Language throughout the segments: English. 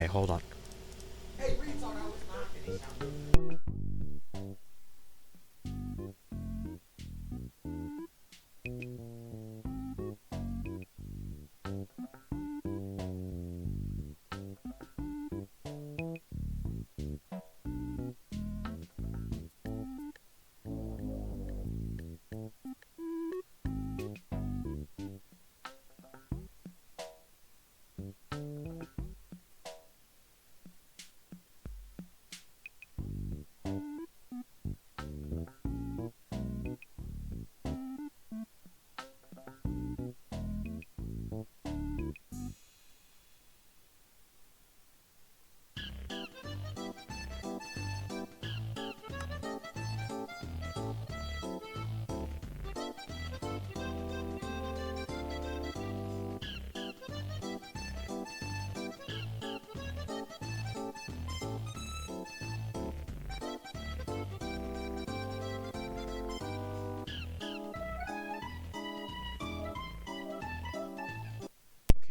Hey, hold on.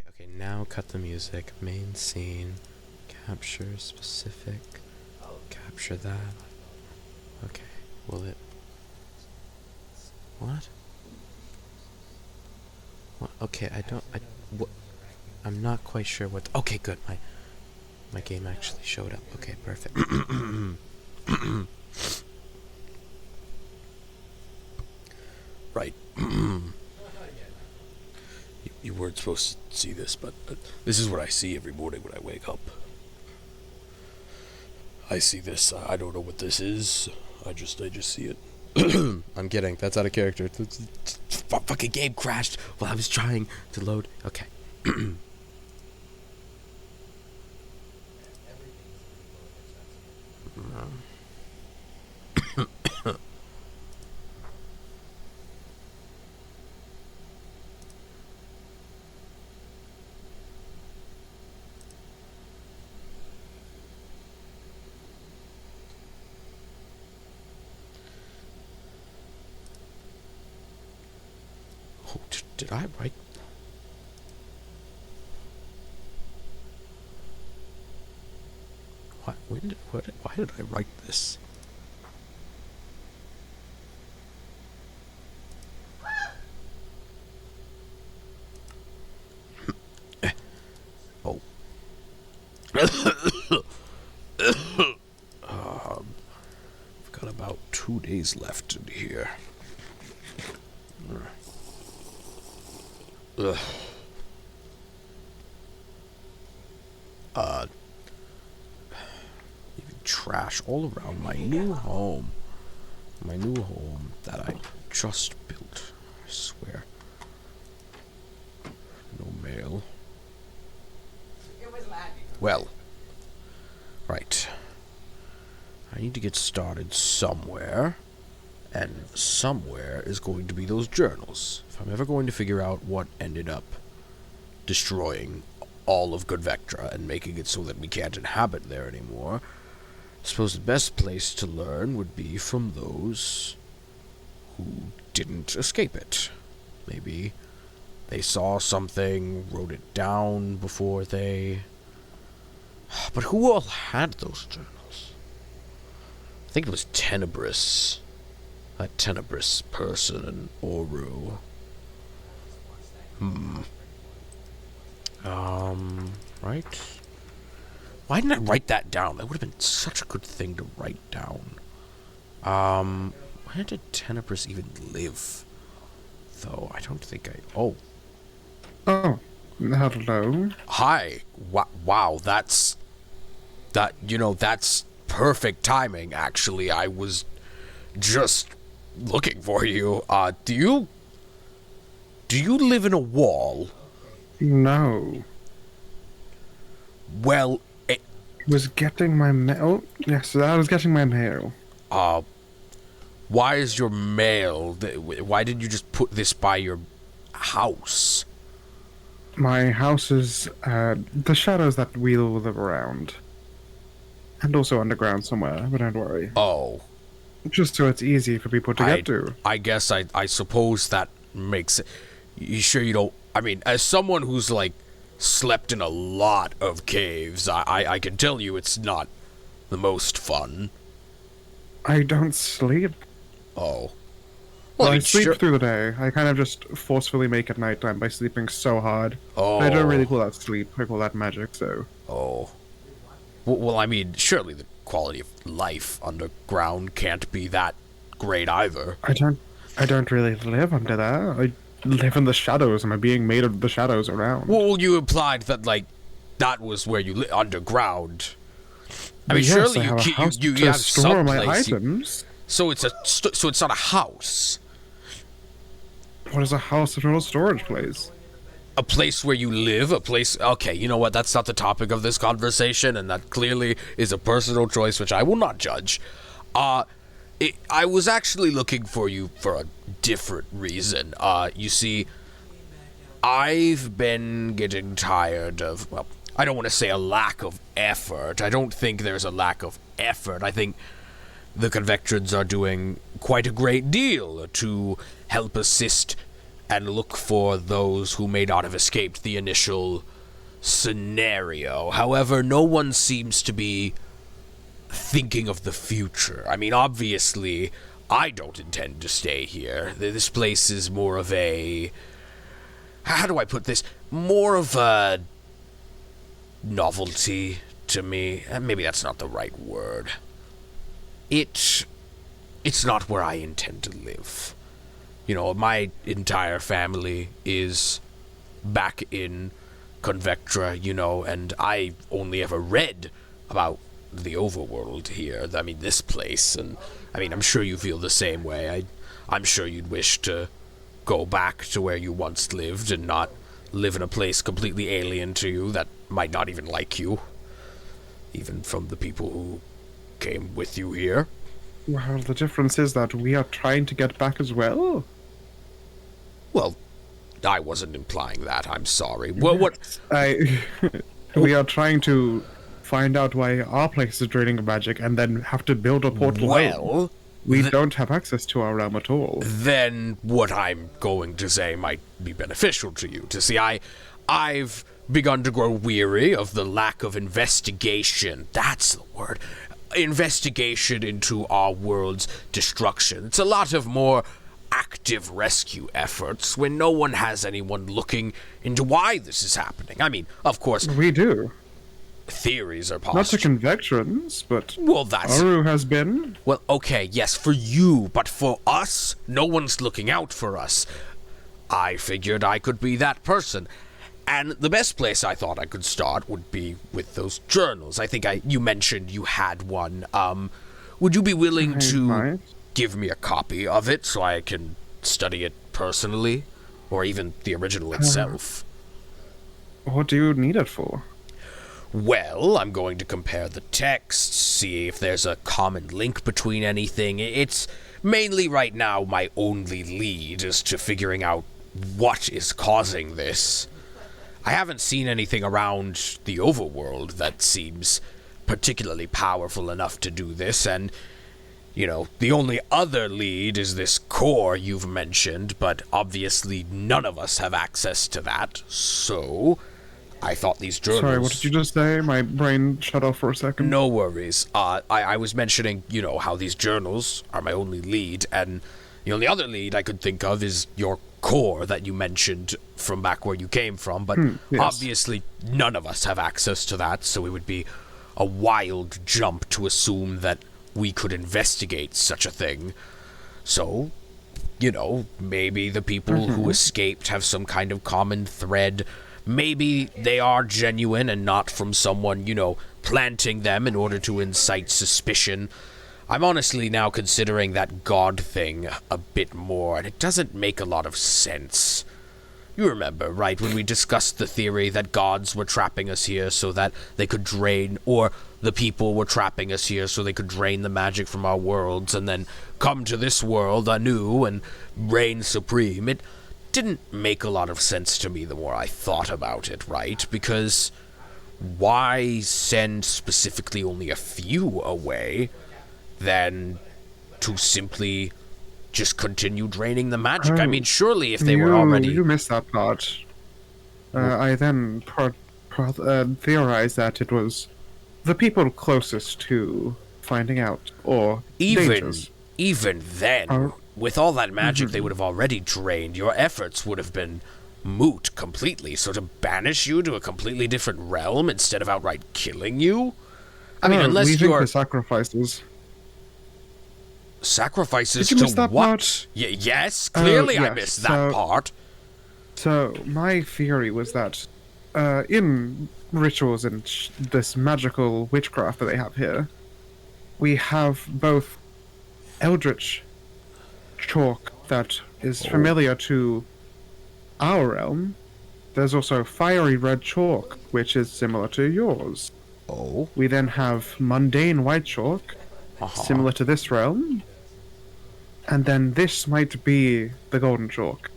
Okay, now cut the music. Main scene. Capture specific. Capture that. Okay, will it... What? What? Okay, I'm not quite sure what... Okay, good. My game actually showed up. Okay, perfect. Right. You weren't supposed to see this, but this is what I see every morning when I wake up. I see this. I don't know what this is. I just see it. I'm kidding. That's out of character. Fucking game crashed while I was trying to load. Okay. Oh, did I write? What? Why did I write this? Oh. I've got about 2 days left in here. Ugh. Even trash all around my new home. My new home that I just built. I swear. No mail. Well. Right. I need to get started somewhere. And somewhere is going to be those journals. If I'm ever going to figure out what ended up destroying all of Convectra and making it so that we can't inhabit there anymore, I suppose the best place to learn would be from those who didn't escape it. Maybe they saw something, wrote it down before they... But who all had those journals? I think it was Tenebris. That Tenebris person in Oru. Right? Why didn't I write that down? That would have been such a good thing to write down. Where did Tenebris even live? Though, I don't think I... Oh. Oh, hello. Hi. Wow, that's... that's perfect timing, actually. I was just looking for you. Do you live in a wall? No. Well, Was getting my mail. Yes, I was getting my mail. why is your mail... Why didn't you just put this by your house? My house is, the shadows that wheel live around. And also underground somewhere, but don't worry. Oh. Just so it's easy for people to get to. I guess I suppose that makes it... You sure you don't... I mean, as someone who's, like, slept in a lot of caves. I can tell you it's not the most fun. I don't sleep. Oh. Well, I mean, sleep sure- through the day. I kind of just forcefully make it nighttime by sleeping so hard. Oh. I don't really call that sleep. I call that magic, so... Oh. Well, I mean, surely the quality of life underground can't be that great either. I don't really live under there. I live in the shadows. I'm a being made of the shadows around. Well, you implied that, like, that was where you live, underground. I mean, Yes, surely I have a house you to have store some my place. items. So it's so it's not a house. What is a house if not a storage place? A place where you live, a place... Okay, you know what? That's not the topic of this conversation, and that clearly is a personal choice, which I will not judge. I was actually looking for you for a different reason. You see, I've been getting tired of... Well, I don't want to say a lack of effort. I don't think there's a lack of effort. I think the Convectrans are doing quite a great deal to help assist and look for those who may not have escaped the initial scenario. However, no one seems to be thinking of the future. I mean, obviously, I don't intend to stay here. This place is more of a... How do I put this? More of a novelty to me. Maybe that's not the right word. It's not where I intend to live. You know, my entire family is back in Convectra, you know, and I only ever read about the overworld here. I mean, this place, and I mean, I'm sure you feel the same way. I'm sure you'd wish to go back to where you once lived and not live in a place completely alien to you that might not even like you, even from the people who came with you here. Well, the difference is that we are trying to get back as well. Well, I wasn't implying that. I'm sorry. Well, what? We are trying to find out why our place is draining magic and then have to build a portal. Well, we don't have access to our realm at all. Then what I'm going to say might be beneficial to you. To see, I've begun to grow weary of the lack of investigation. That's the word. Investigation into our world's destruction. It's a lot of more active rescue efforts when no one has anyone looking into why this is happening. I mean, of course, We do. theories are Not to possible. Convectrans, but Well, that's... Aru has been. Well, okay, yes, for you, but for us, no one's looking out for us. I figured I could be that person. And the best place I thought I could start would be with those journals. I think you mentioned you had one. Would you be willing I to might. give me a copy of it so I can study it personally? Or even the original itself? What do you need it for? Well, I'm going to compare the texts, see if there's a common link between anything. It's mainly right now my only lead is to figuring out what is causing this. I haven't seen anything around the overworld that seems particularly powerful enough to do this, and, you know, the only other lead is this core you've mentioned, but obviously none of us have access to that, so I thought these journals... Sorry, what did you just say? My brain shut off for a second. No worries. I was mentioning, you know, how these journals are my only lead, and the only other lead I could think of is your core that you mentioned from back where you came from, but yes. obviously none of us have access to that, so it would be a wild jump to assume that we could investigate such a thing. So, you know, maybe the people who escaped have some kind of common thread. Maybe they are genuine and not from someone, you know, planting them in order to incite suspicion. I'm honestly now considering that God thing a bit more, and it doesn't make a lot of sense. You remember, right, when we discussed the theory that gods were trapping us here so that they could drain, or the people were trapping us here so they could drain the magic from our worlds and then come to this world anew and reign supreme? It didn't make a lot of sense to me the more I thought about it, right? Because why send specifically only a few away than to simply just continue draining the magic? I mean, surely if they were already... You missed that part. I then theorized that it was the people closest to finding out, or Even dangers. even then, Oh. with all that magic they would have already drained, your efforts would have been moot completely. So to banish you to a completely different realm instead of outright killing you? I mean, we unless think you're the sacrifices. sacrifices Did you miss to that what? part? Yes, clearly I yes, missed that part. So my theory was that, in rituals and this magical witchcraft that they have here, we have both eldritch chalk that is familiar to our realm. There's also fiery red chalk, which is similar to yours. Oh, We then have mundane white chalk, similar to this realm. And then this might be the golden chalk.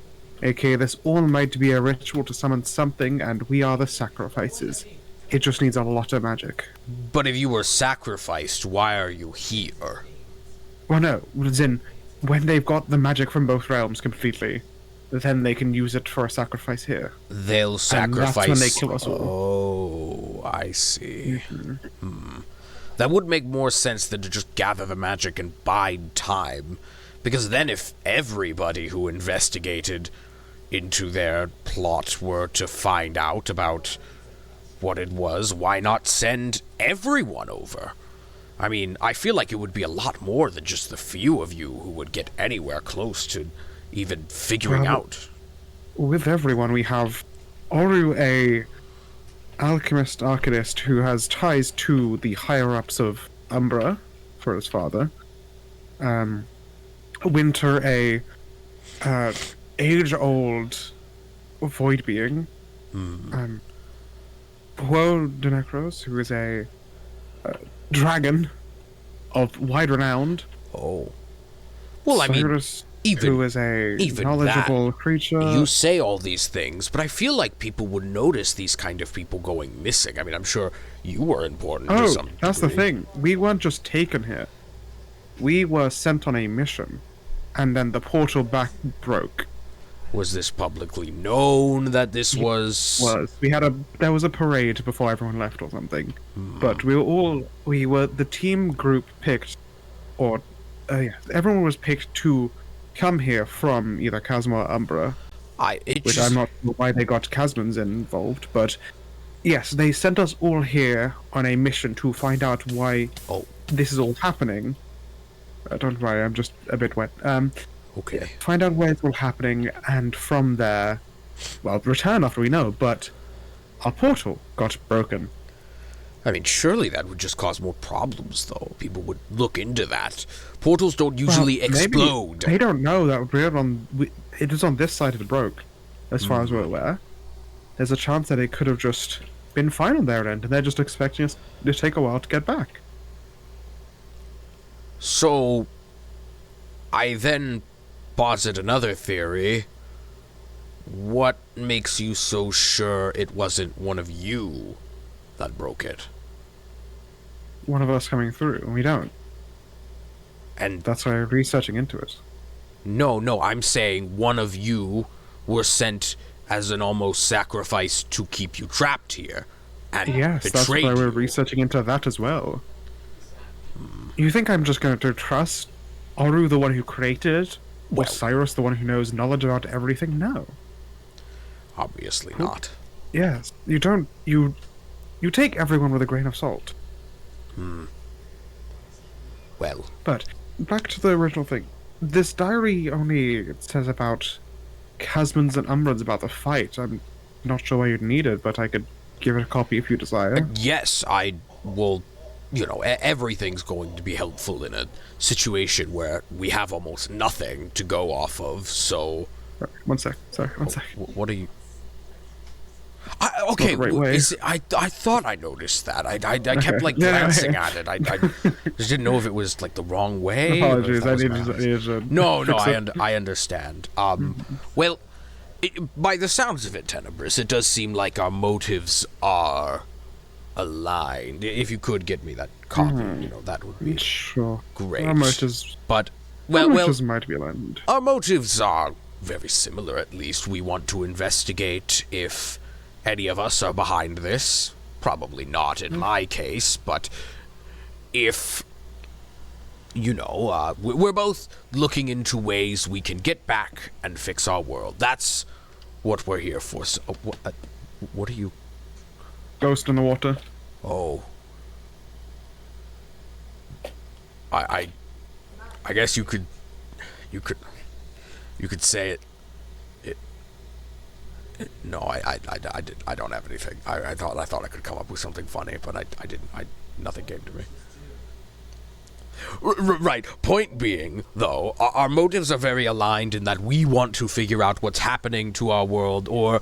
aka this all might be a ritual to summon something, and we are the sacrifices. It just needs a lot of magic. But if you were sacrificed, why are you here? Well, no, as in, when they've got the magic from both realms completely, then they can use it for a sacrifice here. They'll And sacrifice. that's when they kill us all. Oh, I see. That would make more sense than to just gather the magic and bide time. Because then if everybody who investigated into their plot were to find out about what it was, why not send everyone over? I mean, I feel like it would be a lot more than just the few of you who would get anywhere close to even figuring Well, out. With everyone, we have Oru, a alchemist arcanist who has ties to the higher-ups of Umbra for his father. Winter, a age-old void being. Huo Denecros, who is a dragon of wide renowned. Oh. Well, I mean, Cyrus, even- who is a even knowledgeable creature. you say all these things, but I feel like people would notice these kind of people going missing. I mean, I'm sure you were important to Oh, some that's the degree. thing. We weren't just taken here. We were sent on a mission, and then the portal back broke. Was this publicly known that this was... There was a parade before everyone left or something, but we were the team group picked, or everyone was picked to come here from either Chasma or Umbra, which I'm not sure why they got Chasmans involved, but yes, they sent us all here on a mission to find out why this is all happening. Don't worry, I'm just a bit wet. Okay. Find out why it's all happening, and from there, well, return after we know, but our portal got broken. I mean, surely that would just cause more problems, though. People would look into that. Portals don't usually Well, maybe explode. They don't know that it is on this side it broke, as far as we're aware. There's a chance that it could have just been fine on their end, and they're just expecting us to take a while to get back. So, I then posit another theory. What makes you so sure it wasn't one of you that broke it? One of us coming through, and we don't. And That's why we're researching into it. no, I'm saying one of you were sent as an almost sacrifice to keep you trapped here. And Yes, that's betrayed why we're you. researching into that as well. You think I'm just going to trust Oru, the one who created it, or Well- Cyrus, the one who knows knowledge about everything? No. Obviously not. Yes, you don't. You take everyone with a grain of salt. Well, But back to the original thing. This diary only says about Chasmans and Umbrans about the fight. I'm not sure why you'd need it, but I could give it a copy if you desire. yes, I will. Everything's going to be helpful in a situation where we have almost nothing to go off of, so... Sorry, one sec. What are you... okay, the right way. I thought I noticed that. I kept, like, Yeah, glancing yeah. at it. I just didn't know if it was, like, the wrong way. or if Apologies, that I was needed my- to No, fix it. I understand. Well, by the sounds of it, Tenebris, it does seem like our motives are aligned. If you could get me that copy, that would be Sure. great. Our motives, But, our well, motives might be aligned. our motives are very similar, at least. We want to investigate if any of us are behind this. Probably not in my case, but if, we're both looking into ways we can get back and fix our world. That's what we're here for. So, what are you... Ghost in the water. Oh. I guess you could say it. No, I don't have anything. I thought I could come up with something funny, but I didn't. Nothing came to me. Right. Point being, though, our motives are very aligned in that we want to figure out what's happening to our world, or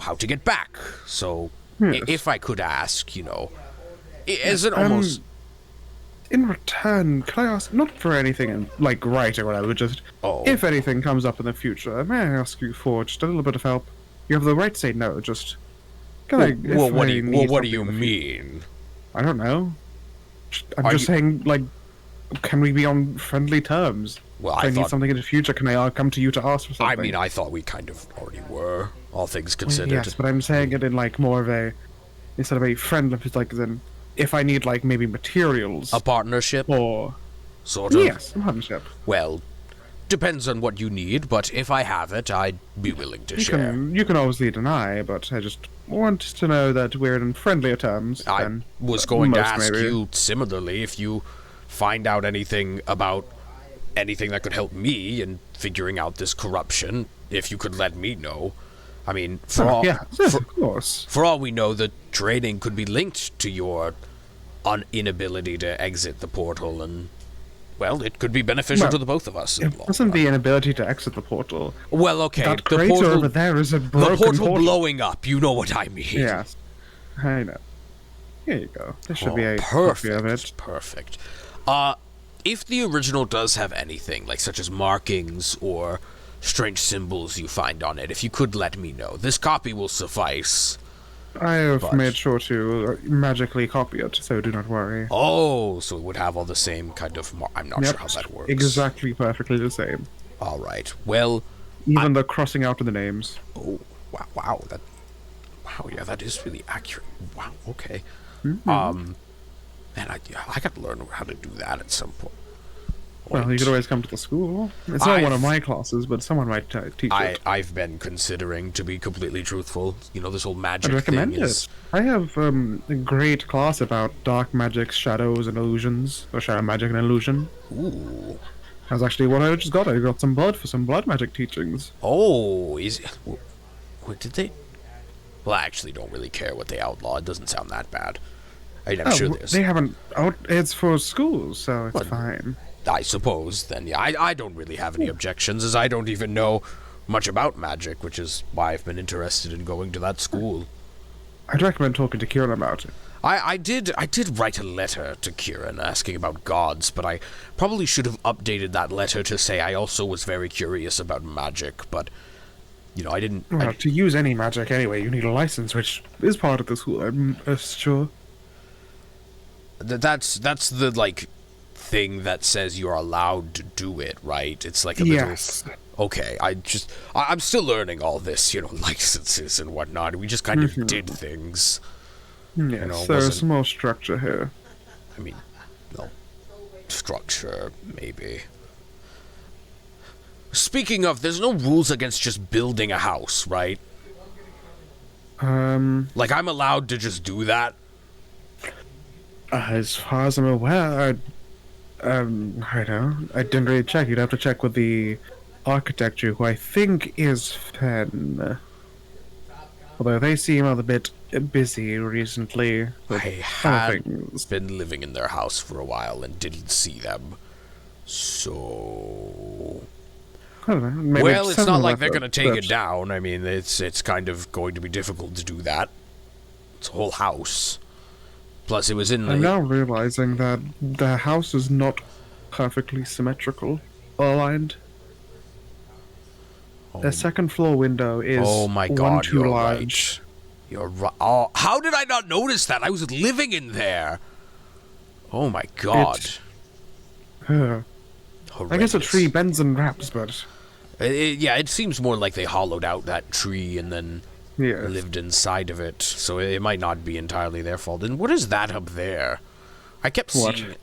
how to get back. So, Yes. if I could ask, is it almost... In return, can I ask, not for anything like right or whatever, just if anything comes up in the future, may I ask you for just a little bit of help? You have the right to say no, just... What do you mean? I don't know. I'm just saying, like, can we be on friendly terms? Well, if I need something in the future, can I come to you to ask for something? I mean, I thought we kind of already were, all things considered. Yes, but I'm saying it in, like, more of a... Instead of a friend, it's like, then... If I need, like, maybe materials... A partnership? Or... Sort of? Yes, a partnership. Well, depends on what you need, but if I have it, I'd be willing to share. You can obviously deny, but I just want to know that we're in friendlier terms. I was going to ask you similarly if you find out anything about anything that could help me in figuring out this corruption, if you could let me know. I mean, of course. For all we know, the training could be linked to your inability to exit the portal, and, well, it could be beneficial to the both of us. It wasn't the inability to exit the portal. Well, okay, that crater over there is a broken the portal blowing up, you know what I mean. Yes, I know. Here you go. There should be a copy of it. Perfect. If the original does have anything, like such as markings or strange symbols you find on it, if you could let me know. This copy will suffice. I have made sure to magically copy it, so do not worry. Oh, so it would have all the same kind of... I'm not sure how that works. Exactly, perfectly the same. All right. Well... Even the crossing out of the names. Oh, wow. Wow, yeah, that is really accurate. Wow, okay. Mm-hmm. Man, I got to learn how to do that at some point. Well, you could always come to the school. It's not one of my classes, but someone might teach it. I've been considering, to be completely truthful, this whole magic I'd recommend thing is... I have a great class about dark magic, shadows, and illusions. Or shadow magic and illusion. Ooh. That's actually what I just got. I got some blood for some blood magic teachings. Oh, what did they... Well, I actually don't really care what they outlaw. It doesn't sound that bad. I'm sure there's... They haven't... It's for schools, so it's fine. I suppose, then, yeah. I don't really have any objections, as I don't even know much about magic, which is why I've been interested in going to that school. I'd recommend talking to Kieran about it. I did write a letter to Kieran asking about gods, but I probably should have updated that letter to say I also was very curious about magic, but, I didn't... Well, to use any magic anyway, you need a license, which is part of the school, I'm sure. That's the, like... thing that says you're allowed to do it, right? It's like a little... Okay, I'm still learning all this, licenses and whatnot. We just kind of did things. Yes, there's more structure here. I mean, structure, maybe. Speaking of, there's no rules against just building a house, right? Like, I'm allowed to just do that? As far as I'm aware, I know. I didn't really check. You'd have to check with the architecture, who I think is Fen. Although they seem a bit busy recently. I had been living in their house for a while and didn't see them. So... I don't know. Maybe well, it's not like they're going to take it down. I mean, it's kind of going to be difficult to do that. It's a whole house. Plus, it was in the... I'm now realizing that the house is not perfectly symmetrical or aligned. The second floor window is one too large. Right. You're right. Oh, how did I not notice that? I was living in there. Oh my god. I guess a tree bends and wraps, but... yeah, it seems more like they hollowed out that tree and then Yes. lived inside of it, so it might not be entirely their fault. And what is that up there? I kept What? seeing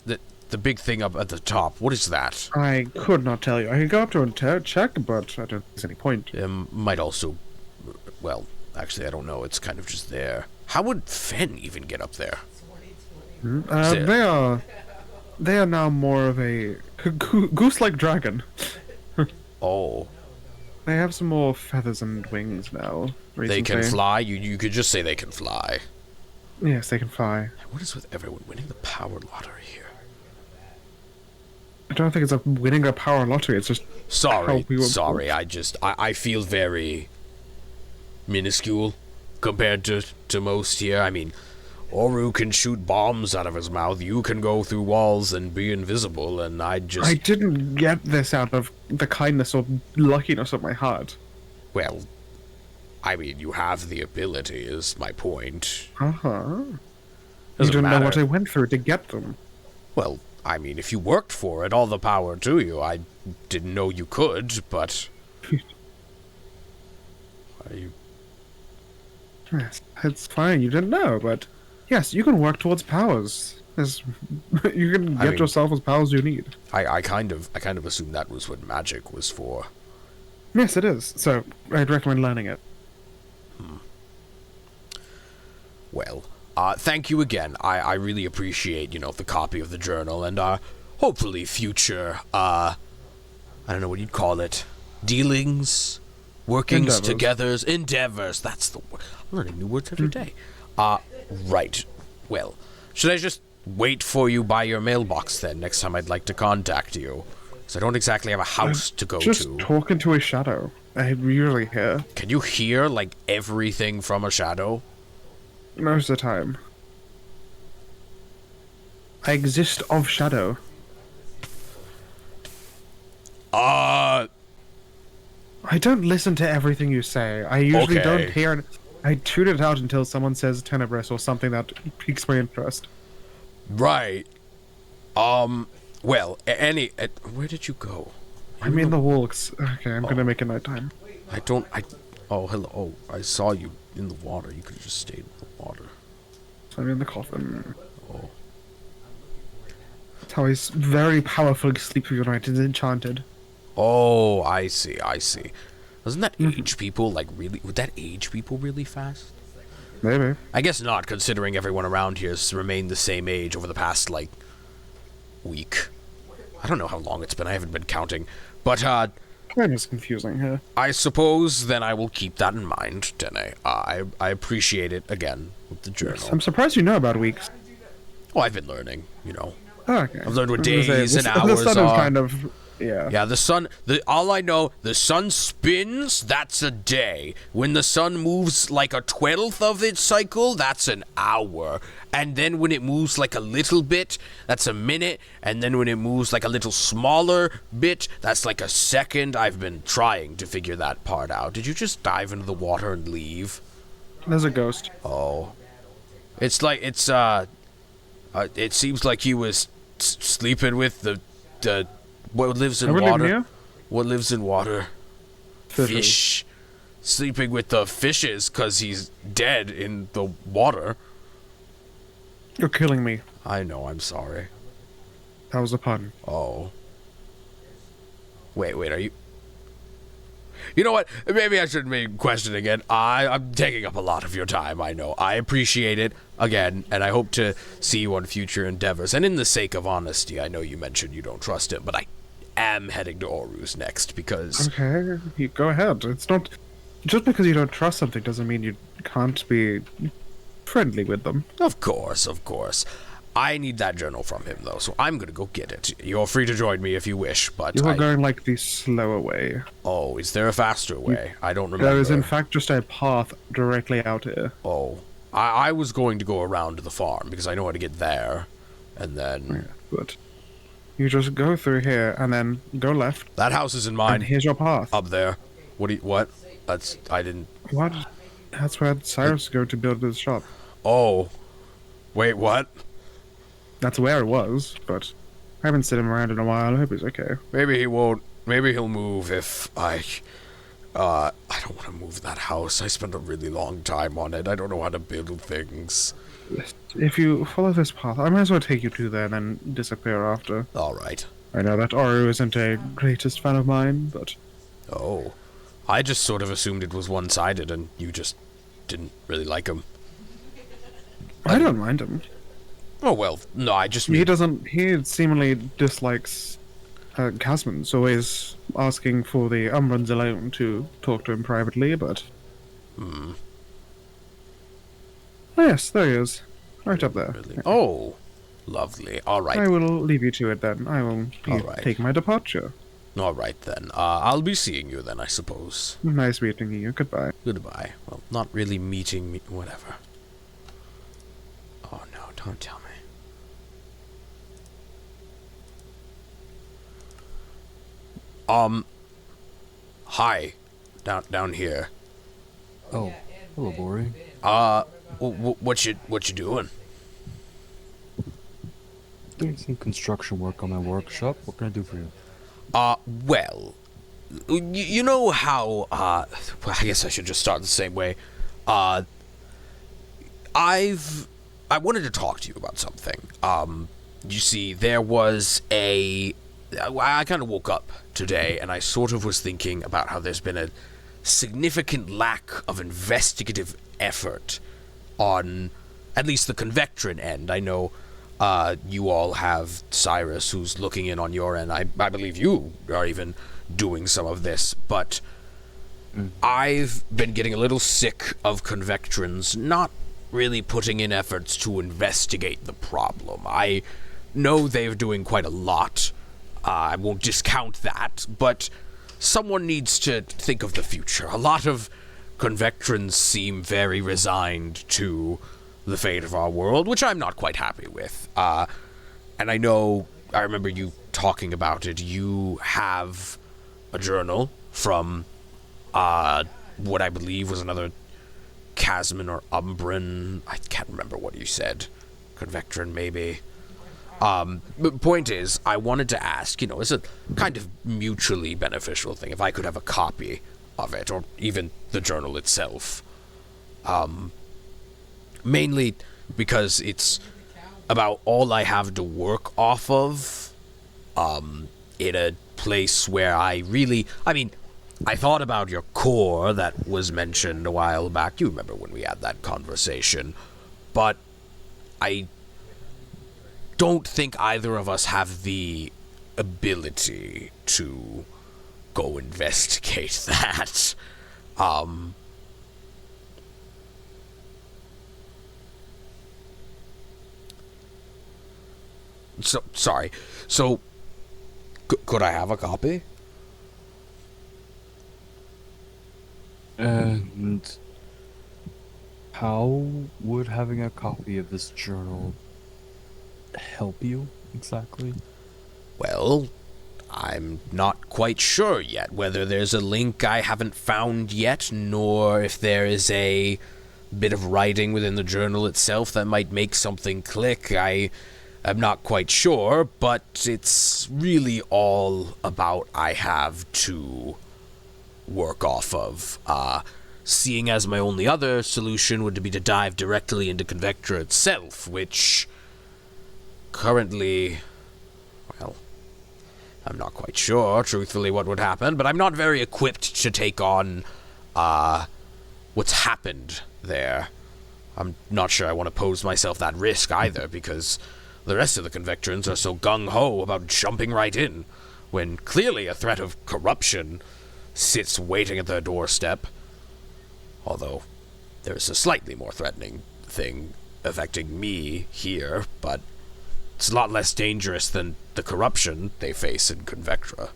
the big thing up at the top. What is that? I could not tell you. I could go up to and check, but I don't think there's any point. Might also... Well, actually, I don't know. It's kind of just there. How would Fen even get up there? They are now more of a goose-like dragon. Oh. They have some more feathers and wings now. They can recently. fly? You could just say they can fly. Yes, they can fly. What is with everyone winning the power lottery here? I don't think it's winning a power lottery. It's just Sorry, how we were sorry. I feel very minuscule compared to most here. I mean, Oru can shoot bombs out of his mouth. You can go through walls and be invisible, and I didn't get this out of the kindness or luckiness of my heart. Well, I mean, you have the ability, is my point. You Doesn't don't know matter. what I went through to get them. Well, I mean, if you worked for it, all the power to you. I didn't know you could, but... Yes, it's fine. You didn't know, but yes, you can work towards powers. You can get yourself as powers you need. I kind of assumed that was what magic was for. Yes, it is. So I'd recommend learning it. Well, thank you again. I really appreciate, the copy of the journal and hopefully future, I don't know what you'd call it, dealings, workings Endeavors. together, endeavors. That's the word. I'm learning new words every day. Right. Well, should I just wait for you by your mailbox then next time I'd like to contact you? Because I don't exactly have a house to go Just to. talk into a shadow. I usually hear Can you hear, like, everything from a shadow? most of the time. I exist of shadow. I don't listen to everything you say. I usually Okay. don't hear it. I tune it out until someone says tenebrous or something that piques my interest. Right. Well, where did you go? I'm in the walks. Okay, I'm gonna make it nighttime. Oh, hello. Oh, I saw you in the water. You could have just stayed in the water. So I'm in the coffin. Oh. That's how I very powerfully sleep through the night. It's enchanted. Oh, I see. Doesn't that age people, would that age people really fast? Maybe. I guess not, considering everyone around here has remained the same age over the past, week. I don't know how long it's been. I haven't been counting. But, Time is confusing here. I suppose then I will keep that in mind, Dene. I appreciate it, again, with the journal. I'm surprised you know about weeks. Oh, I've been learning, Oh, okay. I've learned what I was gonna days say, and the hours sun are. is kind of... Yeah. Yeah, all I know, the sun spins, that's a day. When the sun moves like a 12th of its cycle, that's an hour. And then when it moves like a little bit, that's a minute. And then when it moves like a little smaller bit, that's like a second. I've been trying to figure that part out. Did you just dive into the water and leave? There's a ghost. Oh. It seems like he was sleeping with the what lives in Everyone water? here? What lives in water? Fishes. Fish. Sleeping with the fishes because he's dead in the water. You're killing me. I know, I'm sorry. That was a pun. Oh. Wait, are you... You know what? Maybe I shouldn't be questioning it. I'm taking up a lot of your time, I know. I appreciate it, again, and I hope to see you on future endeavors. And in the sake of honesty, I know you mentioned you don't trust him, but I am heading to Oru's next, because... Okay, you go ahead. It's not... Just because you don't trust something doesn't mean you can't be friendly with them. Of course. I need that journal from him, though, so I'm gonna go get it. You're free to join me if you wish, but You are going like the slower way. Oh, is there a faster way? I don't remember. There is in fact just a path directly out here. Oh. I was going to go around to the farm, because I know how to get there. And then... Yeah, but you just go through here and then go left. That house is in And mine. here's your path. Up there. What? I didn't... What? That's where Cyrus go to build his shop. Oh. Wait, what? That's where it was, but I haven't seen him around in a while. I hope he's okay. Maybe he won't. Maybe he'll move if I I don't want to move that house. I spent a really long time on it. I don't know how to build things. If you follow this path, I might as well take you to there and then disappear after. All right. I know that Oru isn't a greatest fan of mine, but... Oh. I just sort of assumed it was one-sided and you just didn't really like him. I don't mind him. Oh, well, no, I just He seemingly dislikes Casman's, always asking for the Umbrans alone to talk to him privately, but... Hmm. Oh, yes, there he is. Right up there. Really? Oh, lovely. All right. I will leave you to it then. I will take my departure. All right, then. I'll be seeing you then, I suppose. Nice meeting you. Goodbye. Goodbye. Well, not really meeting me. Whatever. Oh, no, don't tell me. Hi. Down here. Oh, hello, Bori. What you doing? Doing some construction work on my workshop. What can I do for you? Well, you know how, well, I guess I should just start the same way. I wanted to talk to you about something. You see, there was I kind of woke up today, and I sort of was thinking about how there's been a significant lack of investigative effort on at least the Convectran end. I know you all have Cyrus who's looking in on your end. I believe you are even doing some of this, but I've been getting a little sick of Convectrans not really putting in efforts to investigate the problem. I know they're doing quite a lot. I won't discount that, but someone needs to think of the future. A lot of Convectrans seem very resigned to the fate of our world, which I'm not quite happy with. And I remember you talking about it. You have a journal from what I believe was another Casman or Umbran. I can't remember what you said. Convectran, maybe. But point is, I wanted to ask, it's a kind of mutually beneficial thing, if I could have a copy of it, or even the journal itself. Mainly because it's about all I have to work off of, in a place where I thought about your core that was mentioned a while back. You remember when we had that conversation. But I don't think either of us have the ability to go investigate that. Sorry. So, could I have a copy? And how would having a copy of this journal help you exactly? Well, I'm not quite sure yet whether there's a link I haven't found yet, nor if there is a bit of writing within the journal itself that might make something click. I'm not quite sure, but it's really all about I have to work off of. Seeing as my only other solution would be to dive directly into Convectra itself, which currently, well, I'm not quite sure, truthfully, what would happen, but I'm not very equipped to take on what's happened there. I'm not sure I want to pose myself that risk either, because the rest of the Convectrans are so gung-ho about jumping right in, when clearly a threat of corruption sits waiting at their doorstep. Although, there's a slightly more threatening thing affecting me here, but it's a lot less dangerous than the corruption they face in Convectra.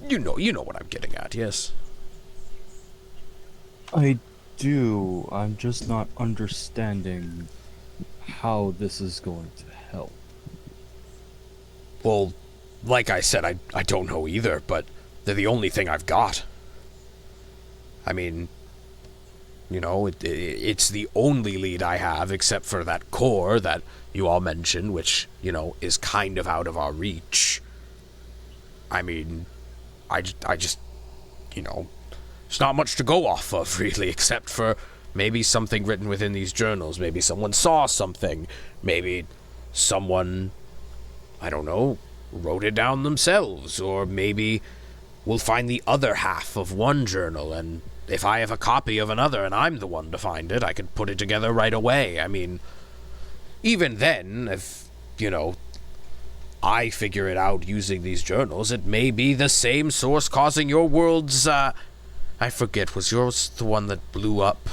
You know what I'm getting at, yes? I do. I'm just not understanding how this is going to help. Well, like I said, I don't know either, but they're the only thing I've got. I mean, it's the only lead I have, except for that core that you all mentioned, which, is kind of out of our reach. I mean, I just there's not much to go off of, really, except for maybe something written within these journals. Maybe someone saw something. Maybe someone, I don't know, wrote it down themselves. Or maybe we'll find the other half of one journal, and if I have a copy of another and I'm the one to find it, I could put it together right away. I mean, even then, if, I figure it out using these journals, it may be the same source causing your world's, I forget, was yours the one that blew up?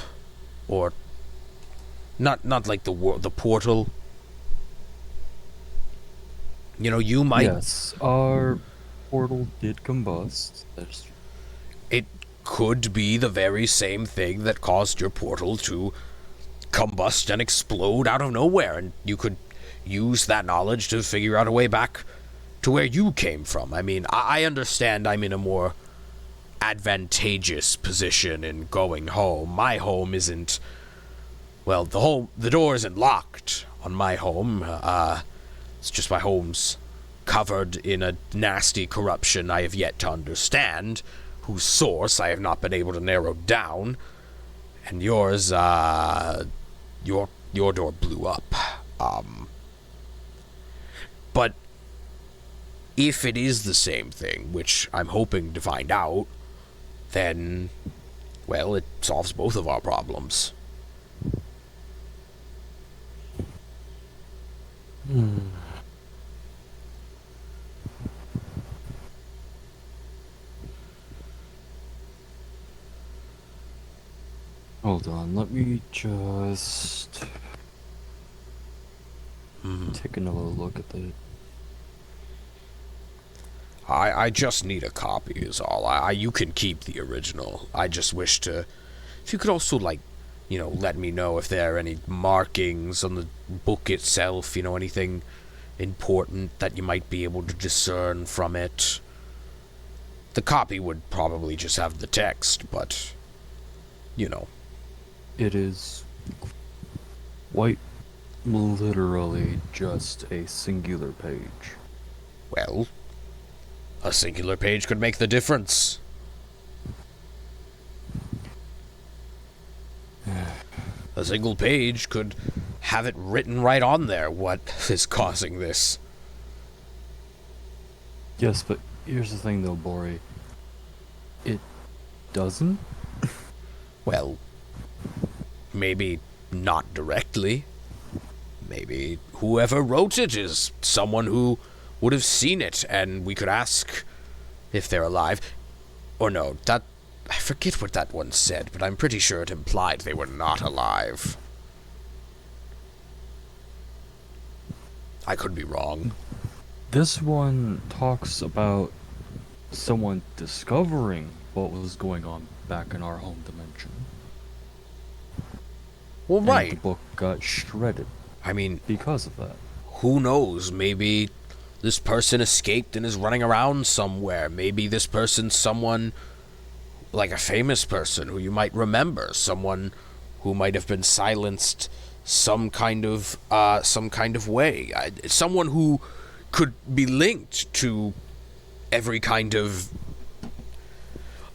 Or, not like the portal? You might... Yes, our portal did combust. That's It could be the very same thing that caused your portal to combust and explode out of nowhere, and you could use that knowledge to figure out a way back to where you came from. I mean, I understand I'm in a more advantageous position in going home. My home isn't... Well, the door isn't locked on my home. It's just my home's covered in a nasty corruption I have yet to understand, whose source I have not been able to narrow down. And yours, your door blew up. But if it is the same thing, which I'm hoping to find out, then, well, it solves both of our problems. Hold on, let me just take another look at the... I just need a copy is all. You can keep the original. I just wish to... If you could also, let me know if there are any markings on the book itself, anything important that you might be able to discern from it. The copy would probably just have the text, but, It is quite literally just a singular page. Well, a singular page could make the difference. A single page could have it written right on there what is causing this. Yes, but here's the thing though, Bori. It doesn't? Well, maybe not directly. Maybe whoever wrote it is someone who would have seen it, and we could ask if they're alive. Or no, I forget what that one said, but I'm pretty sure it implied they were not alive. I could be wrong. This one talks about someone discovering what was going on back in our home dimension. Well, And right. the book got shredded I mean, because of that. who knows? Maybe this person escaped and is running around somewhere. Maybe this person's someone, like a famous person who you might remember. Someone who might have been silenced some kind of way. Someone who could be linked to every kind of...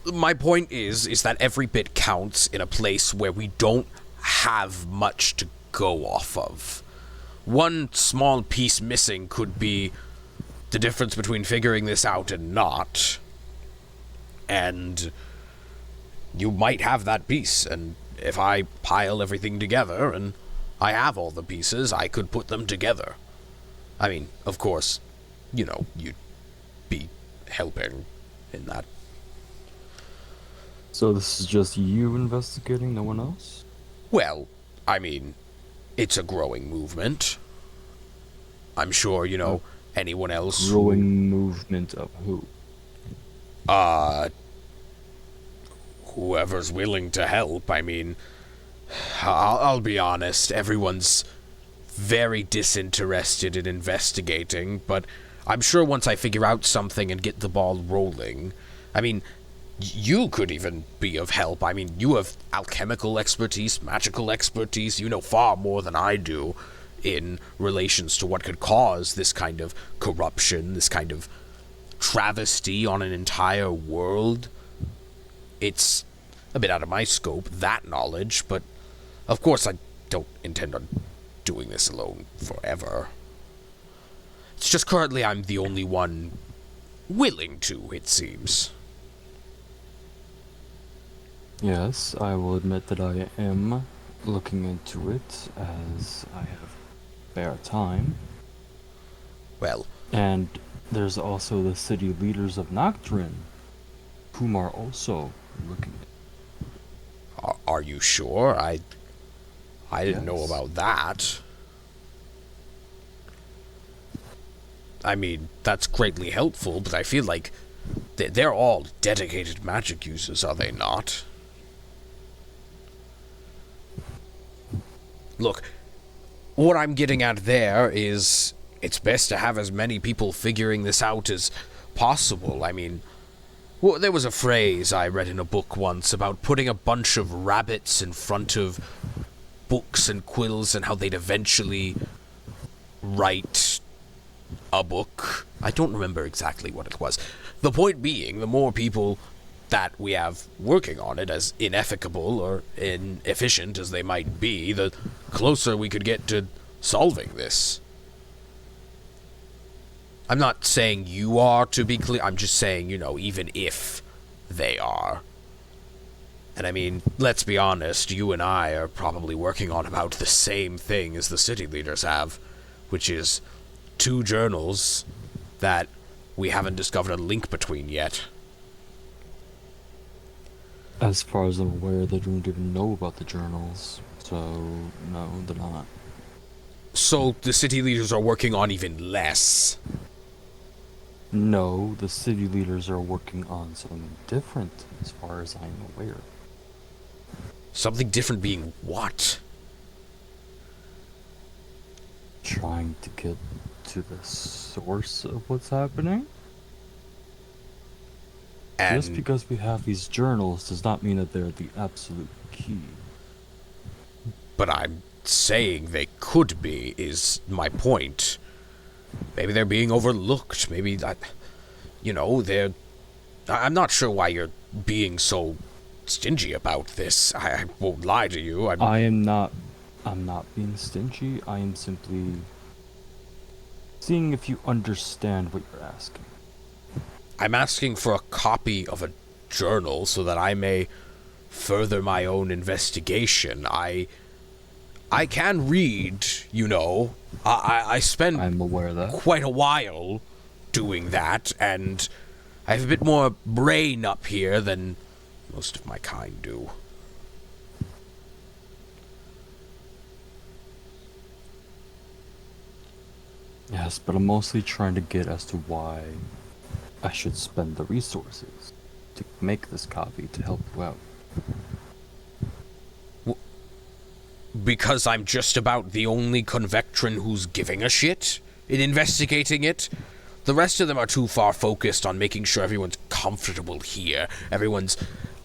My point is that every bit counts in a place where we don't have much to go off of. One small piece missing could be the difference between figuring this out and not. And you might have that piece, and if I pile everything together and I have all the pieces, I could put them together. I mean, of course, you'd be helping in that. So this is just you investigating, no one else? Well, I mean, it's a growing movement. I'm sure, anyone else Growing movement of who? whoever's willing to help. I mean, I'll be honest, everyone's very disinterested in investigating, but I'm sure once I figure out something and get the ball rolling, I mean, you could even be of help. I mean, you have alchemical expertise, magical expertise. You know far more than I do in relations to what could cause this kind of corruption, this kind of travesty on an entire world. it's a bit out of my scope, that knowledge, but of course I don't intend on doing this alone forever. It's just currently I'm the only one willing to, it seems. Yes, I will admit that I am looking into it as I have spare time. Well, And there's also the city leaders of Nocturin, whom are also looking. are you sure? I didn't know Yes. about that. I mean, that's greatly helpful, but I feel like they're all dedicated magic users, are they not? Look, what I'm getting at there is it's best to have as many people figuring this out as possible. I mean, well, there was a phrase I read in a book once about putting a bunch of rabbits in front of books and quills and how they'd eventually write a book. I don't remember exactly what it was. The point being, the more people that we have working on it, as inefficable or inefficient as they might be, the closer we could get to solving this. I'm not saying you are, to be clear. I'm just saying, even if they are. And I mean, let's be honest, you and I are probably working on about the same thing as the city leaders have, which is 2 journals that we haven't discovered a link between yet. As far as I'm aware, they don't even know about the journals, so no, they're not. So the city leaders are working on even less. No, the city leaders are working on something different, as far as I'm aware. Something different being what? Trying to get to the source of what's happening? Just And because we have these journals does not mean that they're the absolute key. but I'm saying they could be, is my point. Maybe they're being overlooked. Maybe they're... I'm not sure why you're being so stingy about this. I won't lie to you. I'm not being stingy. I am simply seeing if you understand what you're asking. I'm asking for a copy of a journal so that I may further my own investigation. I can read, I spend I'm aware of that. quite a while doing that, and I have a bit more brain up here than most of my kind do. Yes, but I'm mostly trying to get as to why I should spend the resources to make this copy to help you out. Because I'm just about the only Convectran who's giving a shit in investigating it. The rest of them are too far focused on making sure everyone's comfortable here. Everyone's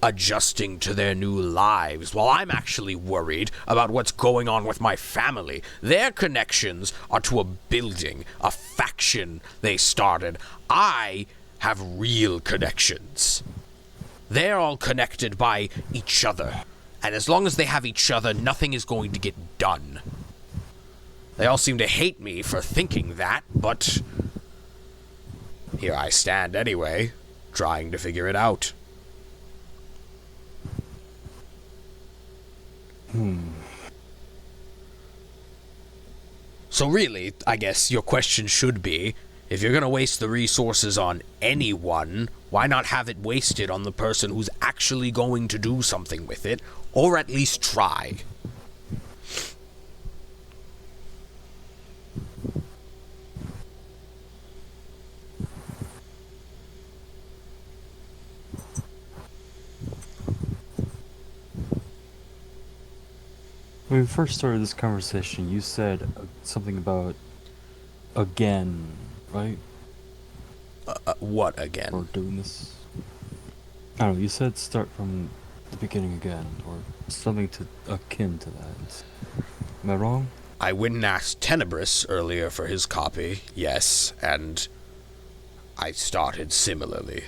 adjusting to their new lives, while I'm actually worried about what's going on with my family. Their connections are to a building, a faction they started. I have real connections. They're all connected by each other. And as long as they have each other, nothing is going to get done. They all seem to hate me for thinking that, but here I stand anyway, trying to figure it out. So really, I guess your question should be, if you're gonna waste the resources on anyone, why not have it wasted on the person who's actually going to do something with it, or at least try? When we first started this conversation, you said something about again, right? What Or again? doing this. I don't know, you said start from the beginning again, or something to akin to that. Am I wrong? I went and asked Tenebris earlier for his copy, yes, and I started similarly,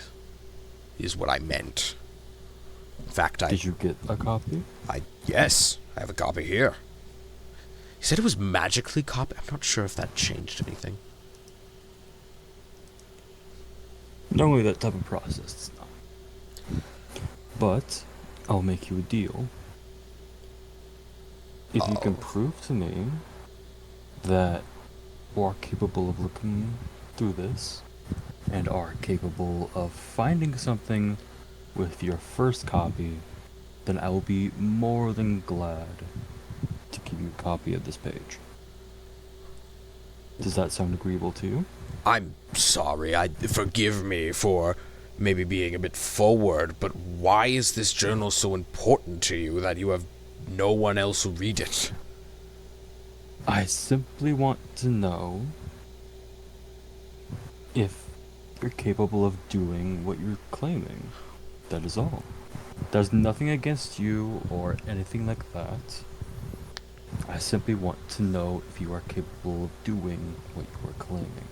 is what I meant. In fact, Did you get a copy? yes, I have a copy here. He said it was magically copied. I'm not sure if that changed anything. Normally that type of process, it's not. But I'll make you a deal. If you can prove to me that you are capable of looking through this and are capable of finding something with your first copy, then I will be more than glad to give you a copy of this page. Does that sound agreeable to you? I'm sorry. Forgive me for maybe being a bit forward, but why is this journal so important to you that you have no one else read it? I simply want to know if you're capable of doing what you're claiming. That is all. There's nothing against you or anything like that. I simply want to know if you are capable of doing what you are claiming.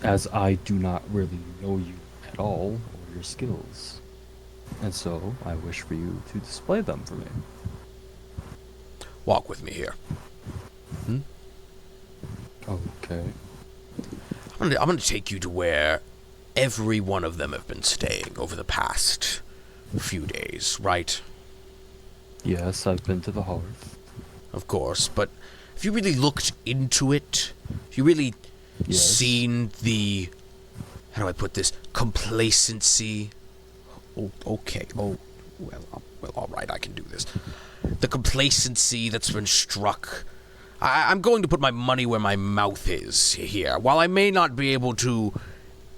As I do not really know you at all or your skills. And so I wish for you to display them for me. Walk with me here. Okay. I'm gonna take you to where every one of them have been staying over the past few days, right? Yes, I've been to the hearth. Of course, but if you really looked into it, if you really Yes. seen the, how do I put this, complacency? Oh, okay. Oh, well, all right, I can do this. The complacency that's been struck. I'm going to put my money where my mouth is here. While I may not be able to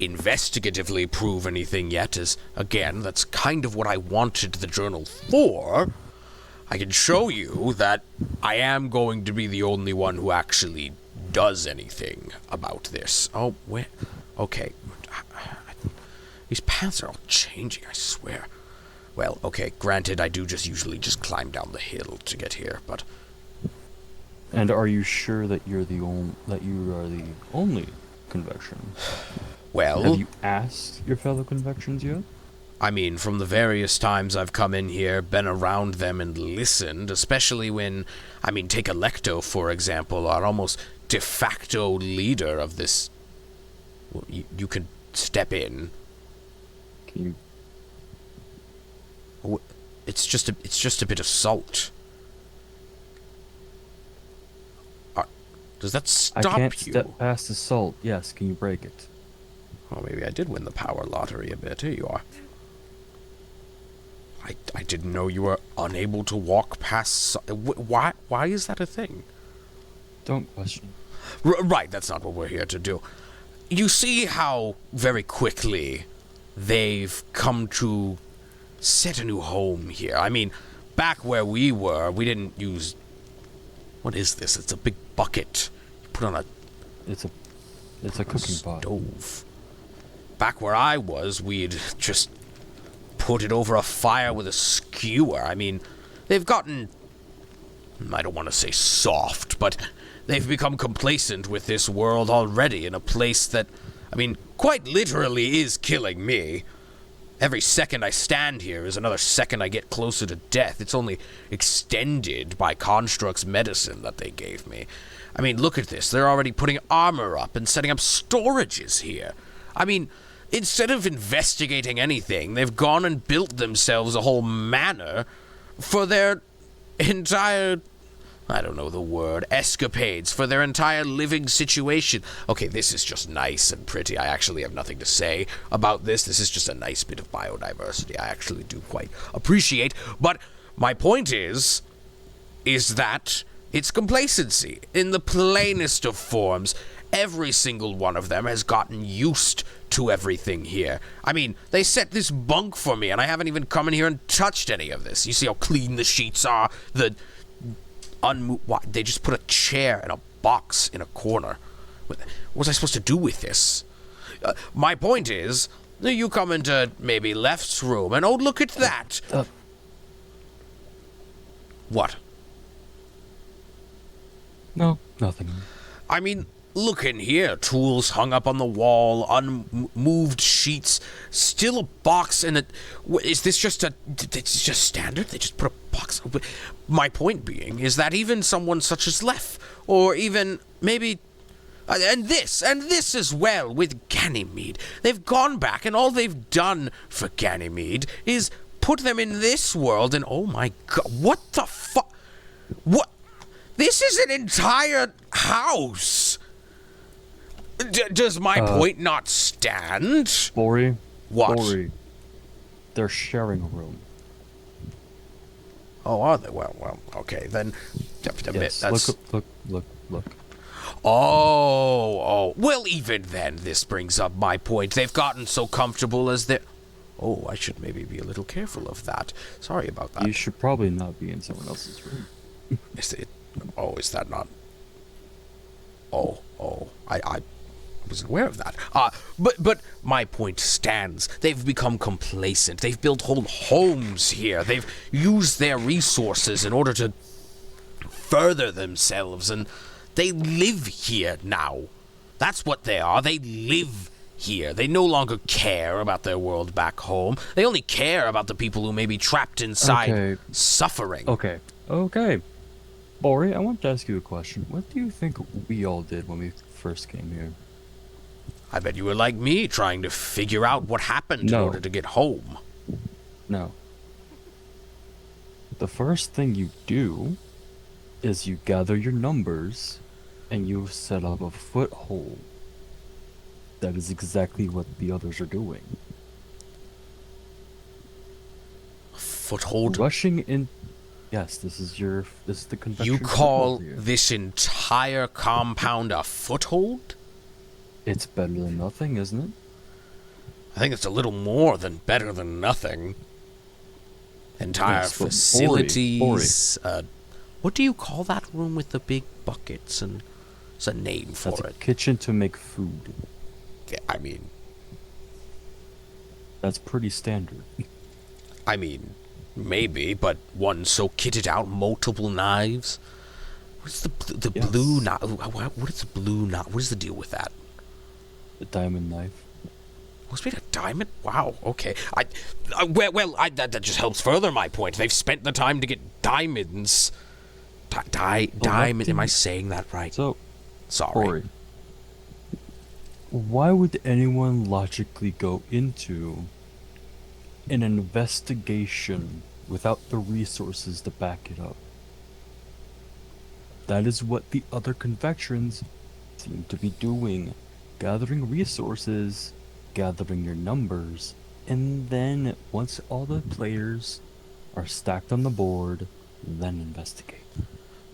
investigatively prove anything yet, as, again, that's kind of what I wanted the journal for, I can show you that I am going to be the only one who actually does anything about this. Oh, where? Okay. These paths are all changing, I swear. Well, okay, granted, I do usually just climb down the hill to get here, but... And are you sure that you are the only convection? Well... Have you asked your fellow convections yet? I mean, from the various times I've come in here, been around them and listened, especially when, take Electo, for example, our almost de facto leader of this... Well, you can step in. Can you... It's just a bit of salt. Does that stop you? I can't step past the salt. Yes, can you break it? Well, maybe I did win the power lottery a bit. Here you are. I didn't know you were unable to walk past... Why is that a thing? Don't question. Right, that's not what we're here to do. You see how very quickly they've come to set a new home here. Back where we were, we didn't use... What is this? It's a big bucket. You put on a... It's a cooking pot. Stove. Back where I was, we'd just put it over a fire with a skewer. They've gotten... I don't want to say soft, but they've become complacent with this world already in a place that, quite literally is killing me. Every second I stand here is another second I get closer to death. It's only extended by Construct's medicine that they gave me. Look at this. They're already putting armor up and setting up storages here. Instead of investigating anything, they've gone and built themselves a whole manor for their entire... I don't know the word, escapades, for their entire living situation. Okay, this is just nice and pretty. I actually have nothing to say about this. This is just a nice bit of biodiversity I actually do quite appreciate. But my point is that it's complacency in the plainest of forms. Every single one of them has gotten used to everything here. They set this bunk for me, and I haven't even come in here and touched any of this. You see how clean the sheets are? They just put a chair and a box in a corner. What was I supposed to do with this? My point is, you come into maybe Left's room, and oh, look at that! What? No, nothing. look in here. Tools hung up on the wall, unmoved sheets, still a box, and is this just it's just standard? They just put a box. My point being is that even someone such as Lef, or even maybe, and this as well with Ganymede, they've gone back and all they've done for Ganymede is put them in this world, and oh my god, what the fuck? What? This is an entire house. Does my point not stand? Bori. What? Bori. They're sharing a room. Oh, are they? Well, okay, then. Yes, That's... look. Oh. Well, even then, this brings up my point. They've gotten so comfortable as they... Oh, I should maybe be a little careful of that. Sorry about that. You should probably not be in someone else's room. Is it... Oh, is that not... Oh, I wasn't aware of that. But my point stands. They've become complacent. They've built whole homes here. They've used their resources in order to further themselves, and they live here now. That's what they are. They live here. They no longer care about their world back home. They only care about the people who may be trapped inside suffering. Okay. Bori, I want to ask you a question. What do you think we all did when we first came here? I bet you were like me, trying to figure out what happened in order to get home. No. The first thing you do is you gather your numbers and you set up a foothold. That is exactly what the others are doing. Foothold? Rushing in... Yes, this is the Convectrans. You call this entire compound a foothold? It's better than nothing, isn't it? I think it's a little more than better than nothing. Entire Yes, but facilities. What do you call that room with the big buckets? And there's a name for That's it. a kitchen to make food. Yeah, I mean, That's pretty standard. maybe, but one so kitted out, multiple knives. What's the Yes. blue knife? What is the blue knife? What is the deal with that? A diamond knife. Was made of diamond? Wow. Okay. That just helps further my point. They've spent the time to get diamonds. Diamond. Am I saying that right? So, Sorry. Bori, why would anyone logically go into an investigation without the resources to back it up? That is what the other Convectrans seem to be doing. Gathering resources, gathering your numbers, and then once all the players are stacked on the board, then investigate.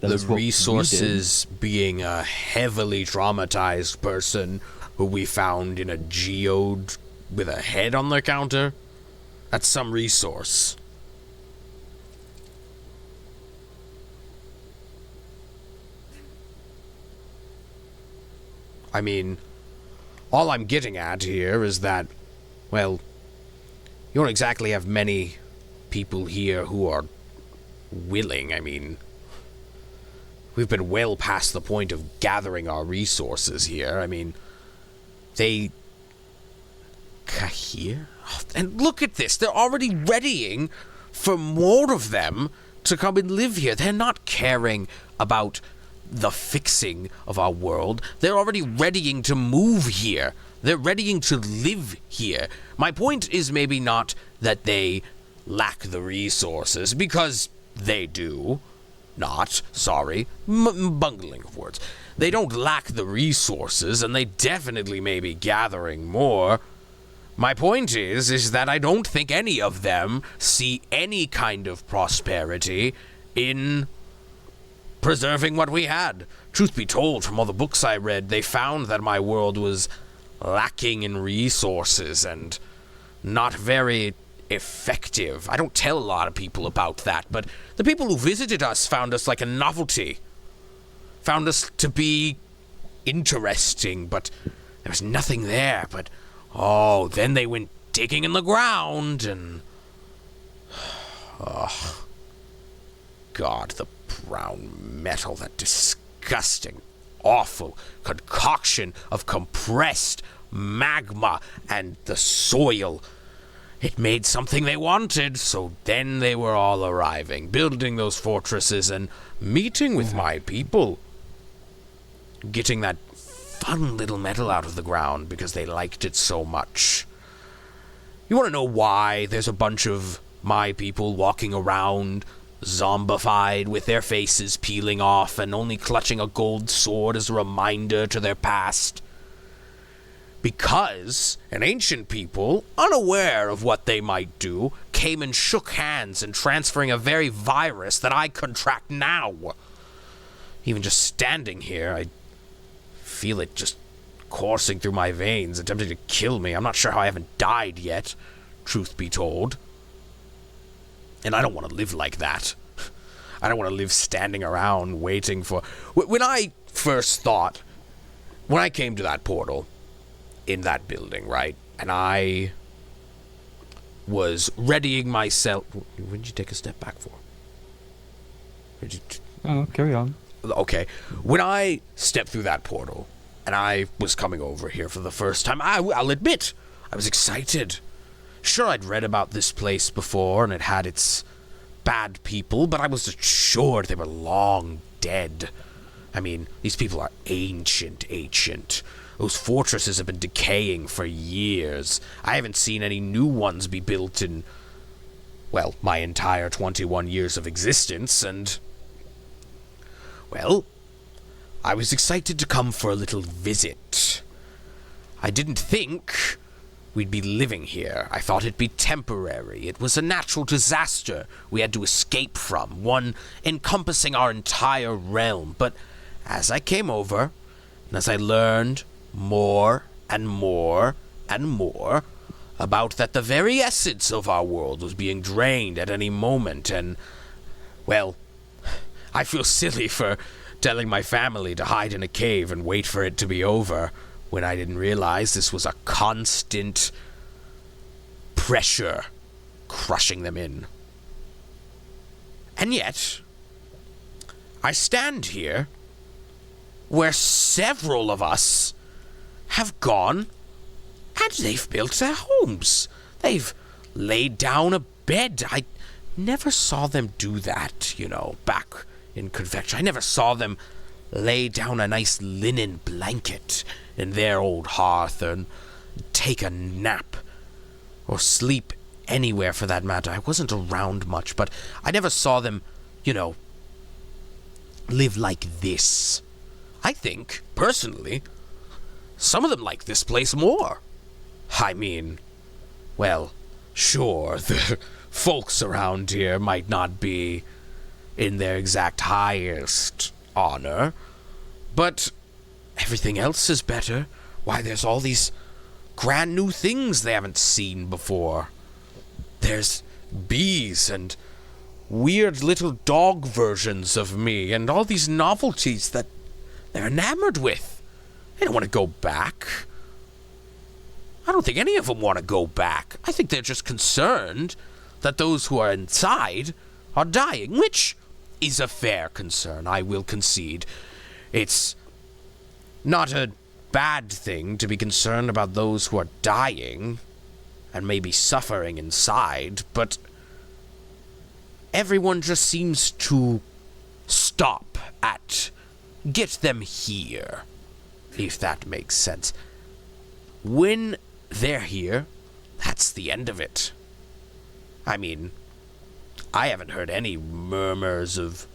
That The is what we did. resources being a heavily traumatized person who we found in a geode with a head on their counter. That's some resource. I mean, all I'm getting at here is that, well, you don't exactly have many people here who are willing. I mean, we've been well past the point of gathering our resources here. I mean, they... Here? And look at this. They're already readying for more of them to come and live here. They're not caring about the fixing of our world. They're already readying to move here. They're readying to live here. My point is maybe not that they lack the resources, because they do. Not, sorry, bungling of words. They don't lack the resources, and they definitely may be gathering more. My point is that I don't think any of them see any kind of prosperity in preserving what we had. Truth be told, from all the books I read, they found that my world was lacking in resources and not very effective. I don't tell a lot of people about that, but the people who visited us found us like a novelty. Found us to be interesting, but there was nothing there. But, oh, then they went digging in the ground and... Oh, God, the brown metal, that disgusting, awful concoction of compressed magma and the soil. It made something they wanted, so then they were all arriving, building those fortresses and meeting with my people. Getting that fun little metal out of the ground because they liked it so much. You want to know why there's a bunch of my people walking around, zombified, with their faces peeling off and only clutching a gold sword as a reminder to their past? Because an ancient people, unaware of what they might do, came and shook hands in transferring a very virus that I contract now. Even just standing here, I feel it just coursing through my veins, attempting to kill me. I'm not sure how I haven't died yet, truth be told. And I don't want to live like that. I don't want to live standing around waiting for... When I first thought... When I came to that portal in that building, right? And I was readying myself... What did you take a step back for? Oh, carry on. Okay. When I stepped through that portal, and I was coming over here for the first time, I'll admit, I was excited. Sure, I'd read about this place before, and it had its bad people, but I was assured they were long dead. I mean, these people are ancient. Those fortresses have been decaying for years. I haven't seen any new ones be built in, well, my entire 21 years of existence, and... Well, I was excited to come for a little visit. I didn't think we'd be living here. I thought it'd be temporary. It was a natural disaster we had to escape from, one encompassing our entire realm. But as I came over, and as I learned more and more and more about that the very essence of our world was being drained at any moment, and, well, I feel silly for telling my family to hide in a cave and wait for it to be over, when I didn't realize this was a constant pressure crushing them in. And yet, I stand here where several of us have gone and they've built their homes. They've laid down a bed. I never saw them do that, back in Convectrans. I never saw them lay down a nice linen blanket in their old hearth and take a nap or sleep anywhere for that matter. I wasn't around much, but I never saw them, live like this. I think, personally, some of them like this place more. I mean, well, sure, the folks around here might not be in their exact highest honor, but everything else is better. Why, there's all these grand new things they haven't seen before. There's bees and weird little dog versions of me and all these novelties that they're enamored with. They don't want to go back. I don't think any of them want to go back. I think they're just concerned that those who are inside are dying, which is a fair concern, I will concede. It's not a bad thing to be concerned about those who are dying and maybe suffering inside, but everyone just seems to stop at get them here, if that makes sense. When they're here, that's the end of it. I mean, I haven't heard any murmurs of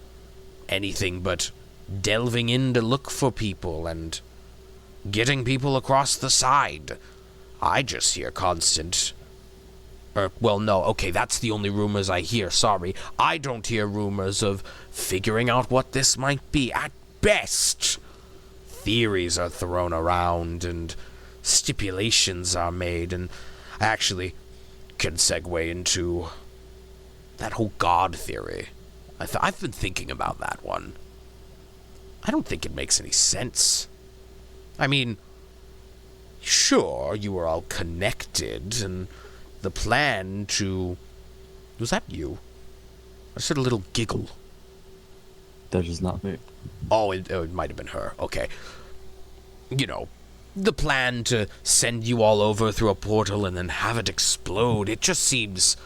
anything but delving in to look for people and getting people across the side. I just hear constant... that's the only rumors I hear, sorry. I don't hear rumors of figuring out what this might be. At best, theories are thrown around and stipulations are made, and I actually can segue into that whole God theory. I've been thinking about that one. I don't think it makes any sense. I mean, sure, you were all connected, and the plan to... Was that you? I just heard a little giggle. That is not me. Oh, it might have been her. Okay. You know, the plan to send you all over through a portal and then have it explode, it just seems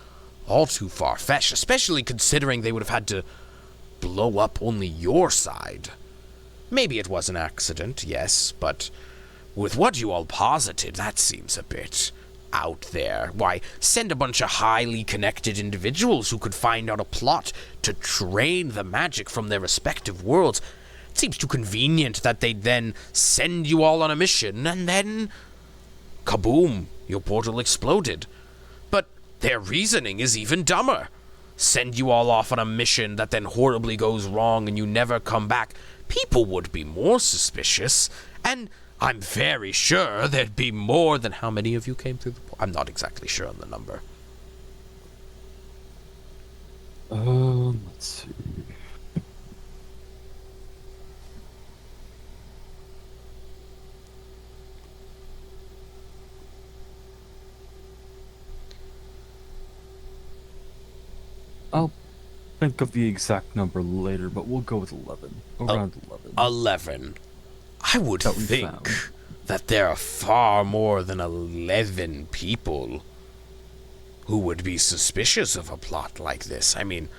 all too far-fetched, especially considering they would have had to blow up only your side. Maybe it was an accident, yes, but with what you all posited, that seems a bit out there. Why, send a bunch of highly connected individuals who could find out a plot to drain the magic from their respective worlds. It seems too convenient that they'd then send you all on a mission, and then kaboom, your portal exploded. But their reasoning is even dumber. Send you all off on a mission that then horribly goes wrong and you never come back. People would be more suspicious, and I'm very sure there'd be more than how many of you came through the portal. I'm not exactly sure on the number. Let's see. I'll think of the exact number later, but we'll go with 11. Around 11. 11. I would That we think found. that there are far more than 11 people who would be suspicious of a plot like this. I mean,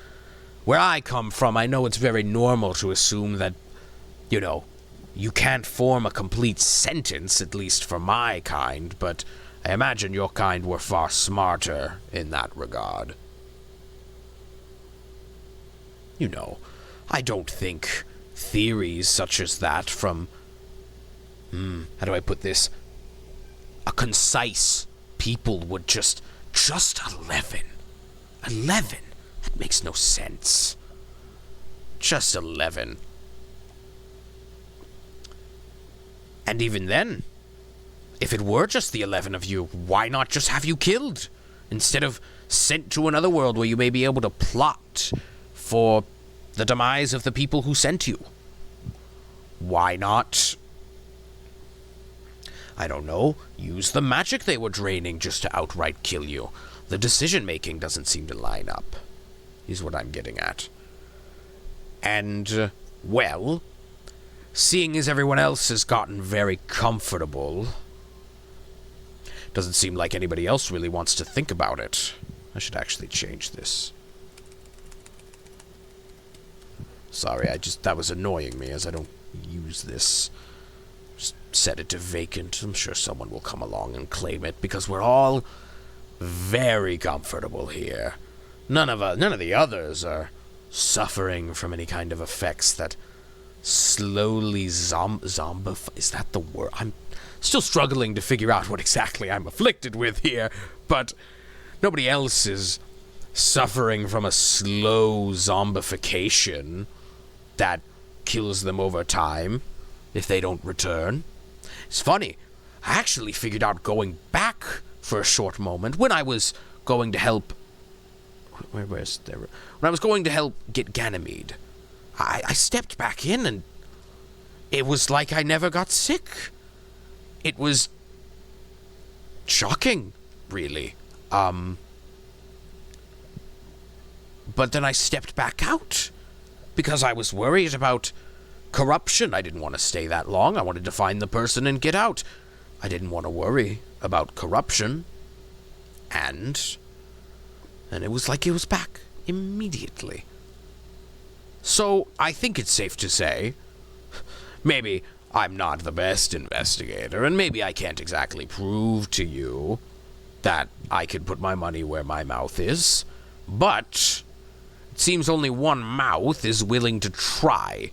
where I come from, I know it's very normal to assume that, you know, you can't form a complete sentence, at least for my kind, but I imagine your kind were far smarter in that regard. You know, I don't think theories such as that from, how do I put this? A concise people would just 11. 11? That makes no sense. Just 11. And even then, if it were just the 11 of you, why not just have you killed? Instead of sent to another world where you may be able to plot for the demise of the people who sent you. Why not, I don't know, use the magic they were draining just to outright kill you? The decision-making doesn't seem to line up, is what I'm getting at. And, well, seeing as everyone else has gotten very comfortable, doesn't seem like anybody else really wants to think about it. I should actually change this. Sorry, that was annoying me as I don't use this. Just set it to vacant. I'm sure someone will come along and claim it because we're all very comfortable here. None of the others are suffering from any kind of effects that slowly zombify. Is that the word? I'm still struggling to figure out what exactly I'm afflicted with here, but nobody else is suffering from a slow zombification that kills them over time if they don't return. It's funny, I actually figured out going back for a short moment when I was going to help... When I was going to help get Ganymede, I stepped back in and it was like I never got sick. It was shocking, really. But then I stepped back out because I was worried about corruption. I didn't want to stay that long. I wanted to find the person and get out. I didn't want to worry about corruption. And it was like it was back immediately. So I think it's safe to say, maybe I'm not the best investigator, and maybe I can't exactly prove to you that I could put my money where my mouth is, but it seems only one mouth is willing to try,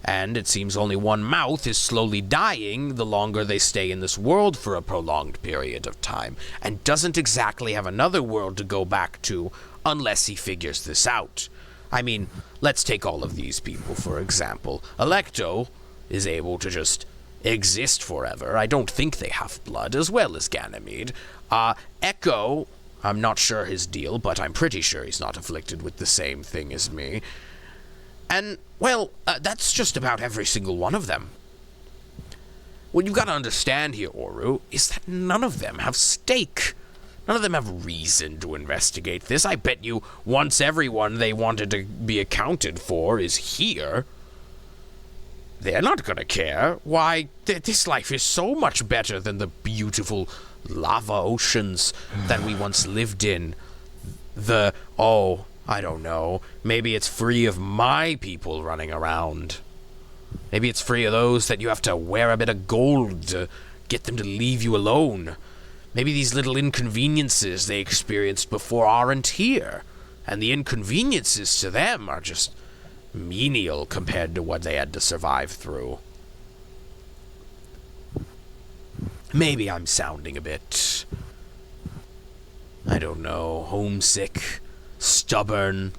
and it seems only one mouth is slowly dying the longer they stay in this world for a prolonged period of time, and doesn't exactly have another world to go back to unless he figures this out. I mean, let's take all of these people, for example. Electo is able to just exist forever. I don't think they have blood, as well as Ganymede. Echo, I'm not sure his deal, but I'm pretty sure he's not afflicted with the same thing as me. And, well, that's just about every single one of them. What you've got to understand here, Oru, is that none of them have stake. None of them have reason to investigate this. I bet you once everyone they wanted to be accounted for is here, they're not gonna care. Why, this life is so much better than the beautiful lava oceans that we once lived in. I don't know. Maybe it's free of my people running around. Maybe it's free of those that you have to wear a bit of gold to get them to leave you alone. Maybe these little inconveniences they experienced before aren't here, and the inconveniences to them are just menial compared to what they had to survive through. Maybe I'm sounding a bit, I don't know, homesick, stubborn,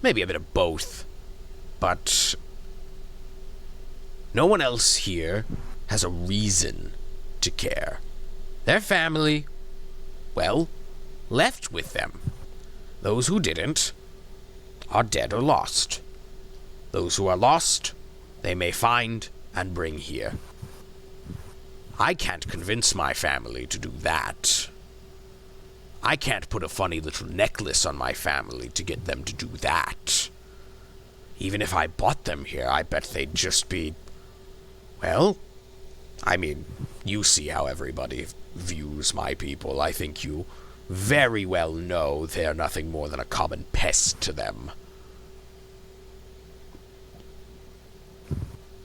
maybe a bit of both. But no one else here has a reason to care. Their family, well, left with them. Those who didn't are dead or lost. Those who are lost, they may find and bring here. I can't convince my family to do that. I can't put a funny little necklace on my family to get them to do that. Even if I bought them here, I bet they'd just be... Well, I mean, you see how everybody views my people. I think you very well know they're nothing more than a common pest to them.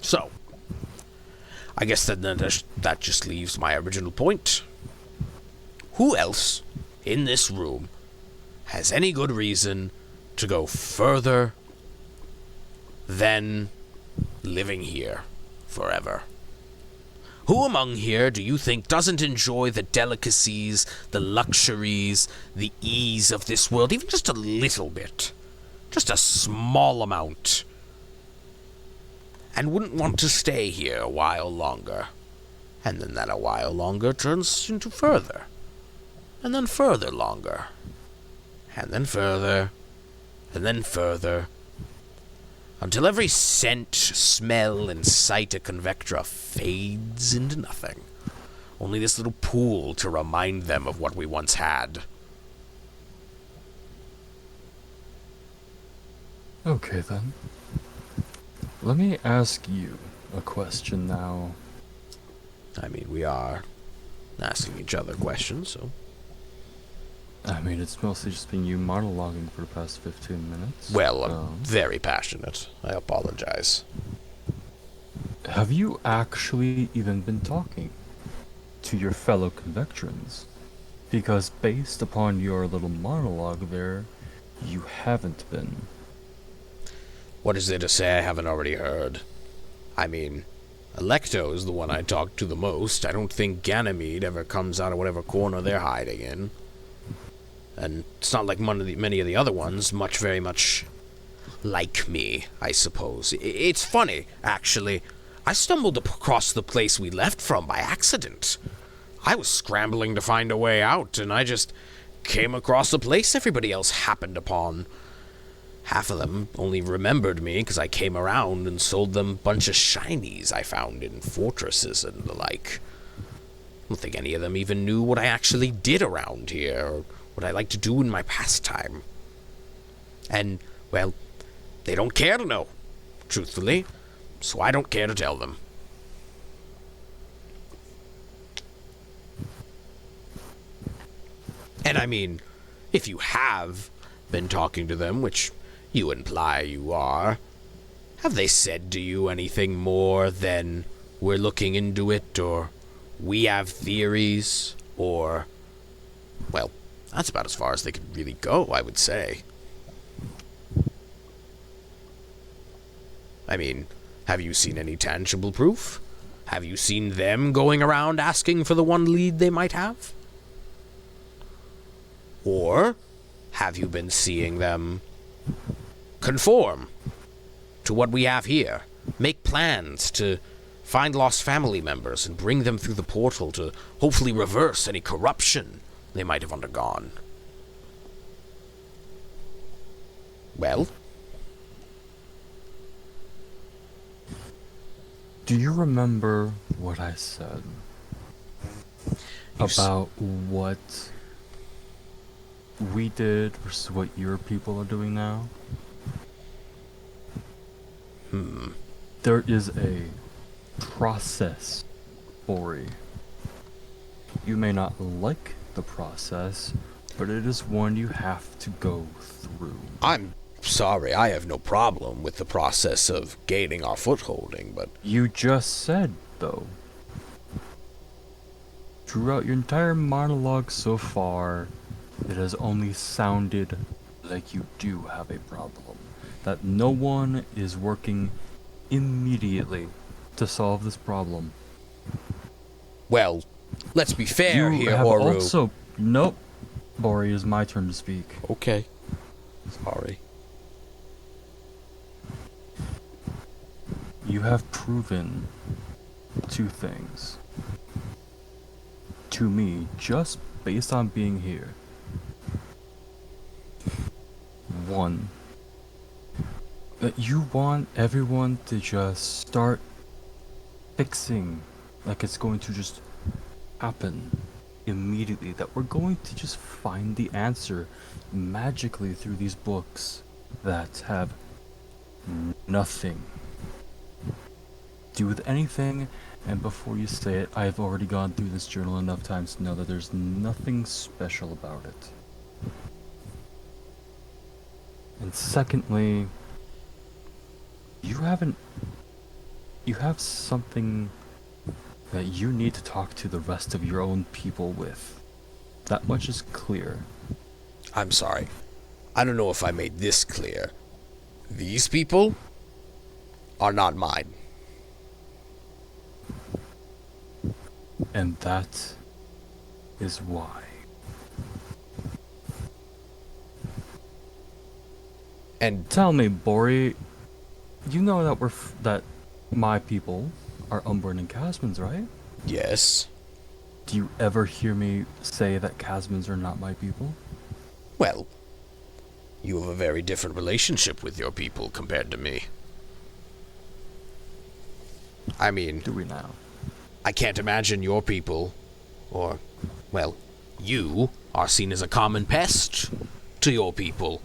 So, I guess that just leaves my original point. Who else in this room has any good reason to go further than living here forever? Who among here do you think doesn't enjoy the delicacies, the luxuries, the ease of this world, even just a little bit? Just a small amount. And wouldn't want to stay here a while longer. And then that a while longer turns into further. And then further longer. And then further. And then further. Until every scent, smell, and sight of Convectra fades into nothing. Only this little pool to remind them of what we once had. Okay then. Let me ask you a question now. I mean, we are asking each other questions, so... I mean, it's mostly just been you monologuing for the past 15 minutes. Well, I'm very passionate. I apologize. Have you actually even been talking to your fellow Convectrans? Because based upon your little monologue there, you haven't been. What is there to say I haven't already heard? I mean, Electo is the one I talk to the most. I don't think Ganymede ever comes out of whatever corner they're hiding in. And it's not like many of the other ones, very much like me, I suppose. It's funny, actually. I stumbled across the place we left from by accident. I was scrambling to find a way out, and I just came across the place everybody else happened upon. Half of them only remembered me because I came around and sold them a bunch of shinies I found in fortresses and the like. I don't think any of them even knew what I actually did around here, or what I like to do in my pastime. And, well, they don't care to know, truthfully, so I don't care to tell them. And I mean, if you have been talking to them, which you imply you are, have they said to you anything more than we're looking into it, or we have theories, or, well, that's about as far as they could really go, I would say. I mean, have you seen any tangible proof? Have you seen them going around asking for the one lead they might have? Or have you been seeing them conform to what we have here? Make plans to find lost family members and bring them through the portal to hopefully reverse any corruption they might have undergone. Well? Do you remember what I said about what we did versus what your people are doing now? There is a process, Ori. You may not like the process, but it is one you have to go through. I'm sorry, I have no problem with the process of gaining our footholding, but You just said, though. Throughout your entire monologue so far, it has only sounded like you do have a problem. That no one is working immediately to solve this problem. well, let's be fair You here, have Horu. also... Nope. Ori, it is my turn to speak. Okay. Sorry. You have proven two things to me just based on being here. One, that you want everyone to just start fixing like it's going to just happen immediately, that we're going to just find the answer magically through these books that have nothing to do with anything. And before you say it, I've already gone through this journal enough times to know that there's nothing special about it. And secondly, you have something that you need to talk to the rest of your own people with. That much is clear. I'm sorry. I don't know if I made this clear. These people are not mine. And that is why. And Tell me, Bori, you know that that my people are Umbran and Casmans, right? yes, Do you ever hear me say that Casmans are not my people? well, you have a very different relationship with your people compared to me. I mean, Do we now? I can't imagine your people, or, well, you are seen as a common pest to your people.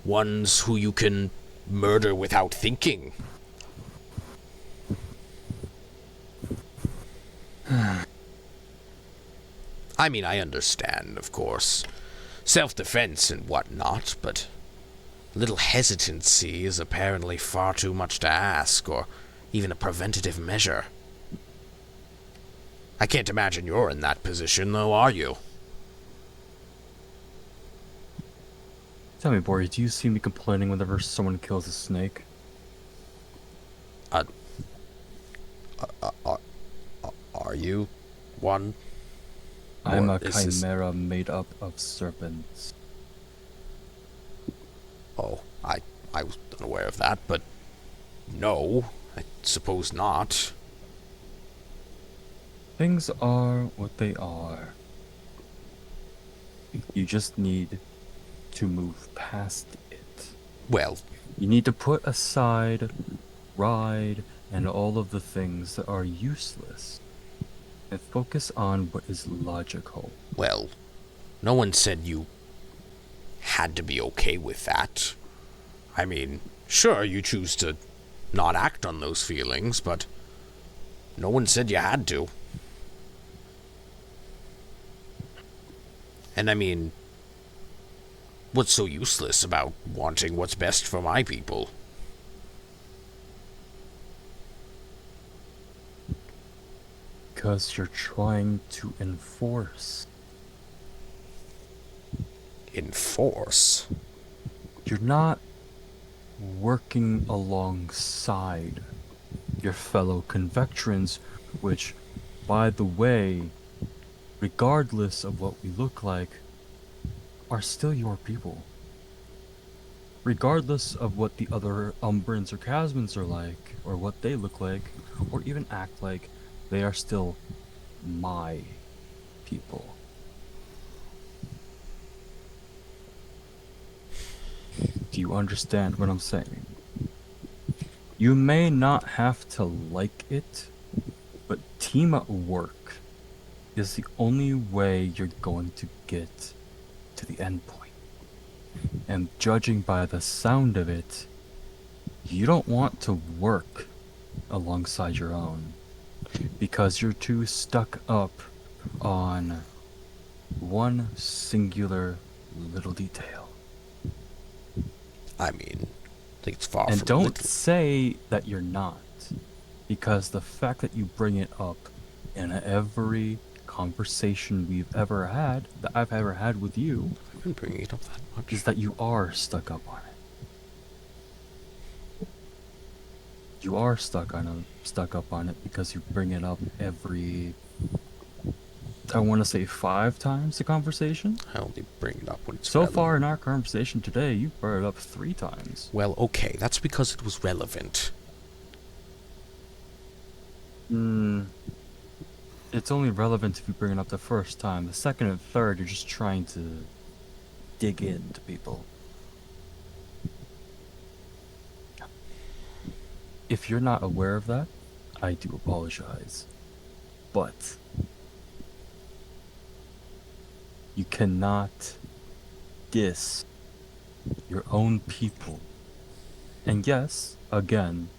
Ones who you can murder without thinking. I mean, I understand, of course, self-defense and whatnot, but a little hesitancy is apparently far too much to ask, or even a preventative measure. I can't imagine you're in that position, though, are you? Tell me, Bori, do you see me complaining whenever someone kills a snake? Are you one? I'm Or a is this- chimera made up of serpents. Oh, I was unaware of that, but no, I suppose not. Things are what they are. You just need to move past it. Well, You need to put aside pride and all of the things that are useless and focus on what is logical. well, no one said you had to be okay with that. I mean, sure, you choose to not act on those feelings, but no one said you had to. And I mean, what's so useless about wanting what's best for my people? Because you're trying to enforce. Enforce? You're not working alongside your fellow Convectrans, which, by the way, regardless of what we look like, are still your people. Regardless of what the other Umbrans or Casmans are like, or what they look like, or even act like, they are still my people. Do you understand what I'm saying? You may not have to like it, but teamwork is the only way you're going to get to the end point. And judging by the sound of it, you don't want to work alongside your own. Because you're too stuck up on one singular little detail. I mean, I think it's far And from don't little. say that you're not. Because the fact that you bring it up in every conversation we've ever had, that I've ever had with you, I've been bringing it up that much. is that you are stuck up on it. You are stuck up on it because you bring it up every, I want to say 5 times the conversation. I only bring it up when it's So relevant. far in our conversation today, you brought it up 3 times. Well, okay, that's because it was relevant. It's only relevant if you bring it up the first time. The second and third, you're just trying to dig into people. If you're not aware of that, I do apologize. But you cannot diss your own people. And yes, again,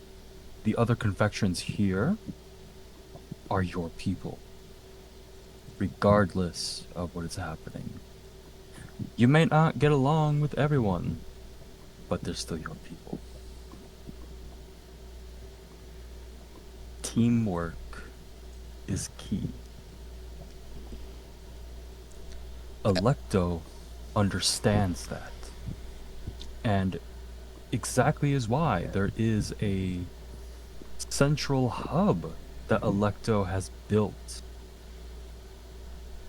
the other Convectrans here are your people, regardless of what is happening. You may not get along with everyone, but they're still your people. Teamwork is key. Electo understands that. And exactly is why there is a central hub that Electo has built.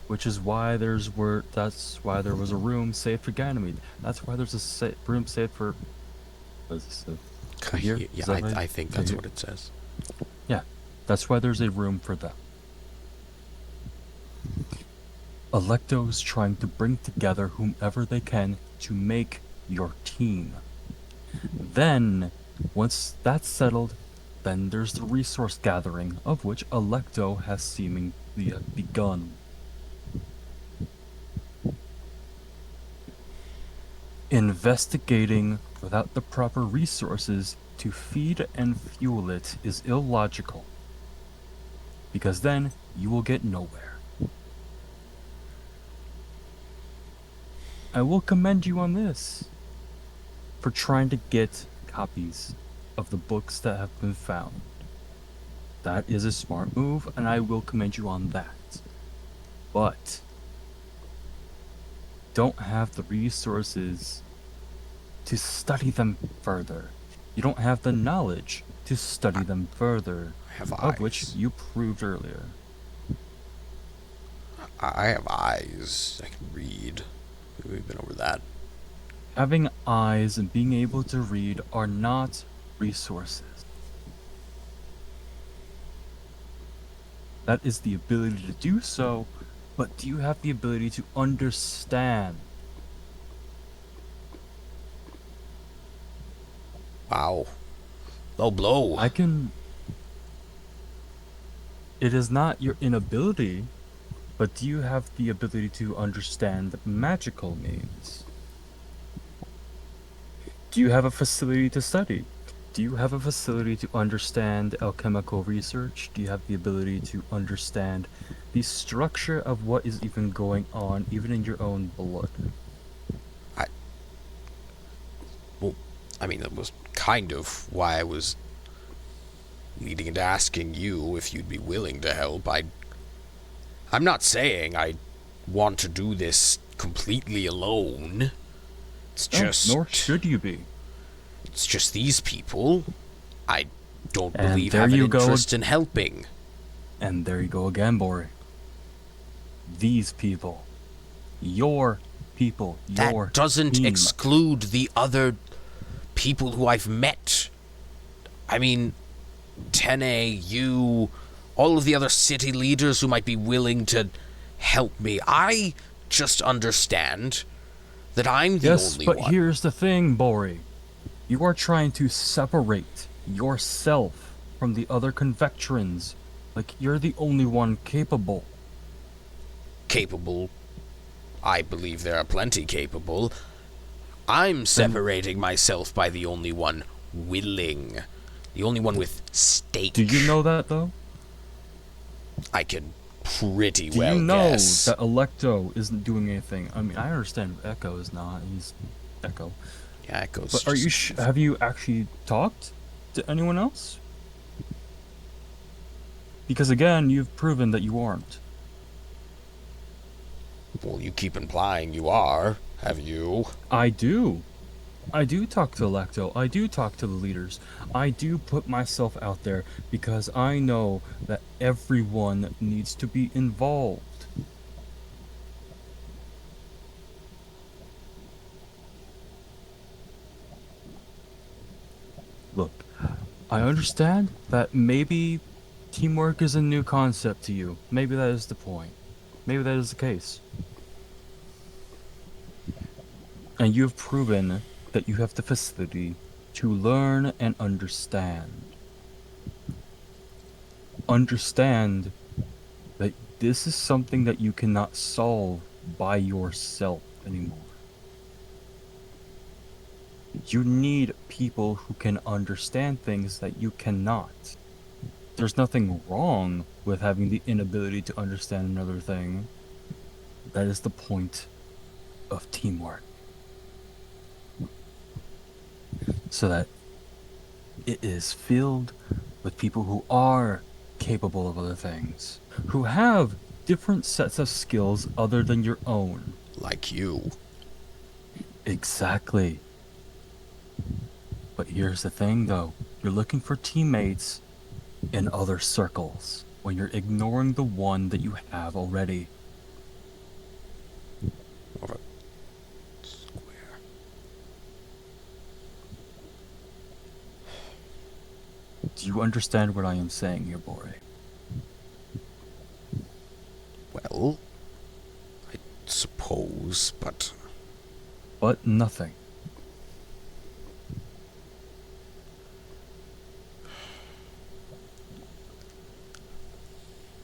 Which is why that's why there was a room saved for Ganymede. That's why there's a room saved for... What is this? Here? Yeah, Is that right? I think that's what it says. Yeah, that's why there's a room for them. Electo is trying to bring together whomever they can to make your team. Then, once that's settled, then there's the resource gathering, of which Electo has seemingly begun. Investigating without the proper resources to feed and fuel it is illogical, because then you will get nowhere. I will commend you on this for trying to get copies of the books that have been found. That is a smart move, and I will commend you on that. But don't have the resources to study them further. You don't have the knowledge to study them further, I have of which eyes. you proved earlier. I have eyes. I can read. We've been over that. Having eyes and being able to read are not resources. That is the ability to do so, but do you have the ability to understand? Wow. Low blow. It is not your inability, but do you have the ability to understand magical means? Do you have a facility to study? Do you have a facility to understand alchemical research? Do you have the ability to understand the structure of what is even going on, even in your own blood? I mean, that was kind of why I was leading into asking you if you'd be willing to help. I'm not saying I want to do this completely alone. It's just... Nor should you be. It's just these people I don't And believe there have an you go. interest in helping. And there you go again, Bori. These people. Your people. Your That doesn't team. exclude the other people who I've met. I mean, Tene, you, all of the other city leaders who might be willing to help me. I just understand that I'm the Yes, only but one. here's the thing, Bori. You are trying to separate yourself from the other Convectrans. Like, you're the only one capable. Capable. I believe there are plenty capable. I'm separating myself by the only one willing. The only one with stake. Do you know that, though? I can pretty Do well you know guess. that Electo isn't doing anything? I mean, I understand Echo is not. He's Echo. Yeah, it goes. But are you have you actually talked to anyone else? Because again, you've proven that you aren't. Well, you keep implying you are. Have you? I do. I do talk to Electo. I do talk to the leaders. I do put myself out there because I know that everyone needs to be involved. Look, I understand that maybe teamwork is a new concept to you. Maybe that is the point. Maybe that is the case. And you have proven that you have the facility to learn and understand. Understand that this is something that you cannot solve by yourself anymore. You need people who can understand things that you cannot. There's nothing wrong with having the inability to understand another thing. That is the point of teamwork. So that it is filled with people who are capable of other things, who have different sets of skills other than your own. Like you. Exactly. But here's the thing, though. You're looking for teammates in other circles when you're ignoring the one that you have already. Over square. Do you understand what I am saying here, Bore? Well, I suppose, but But nothing.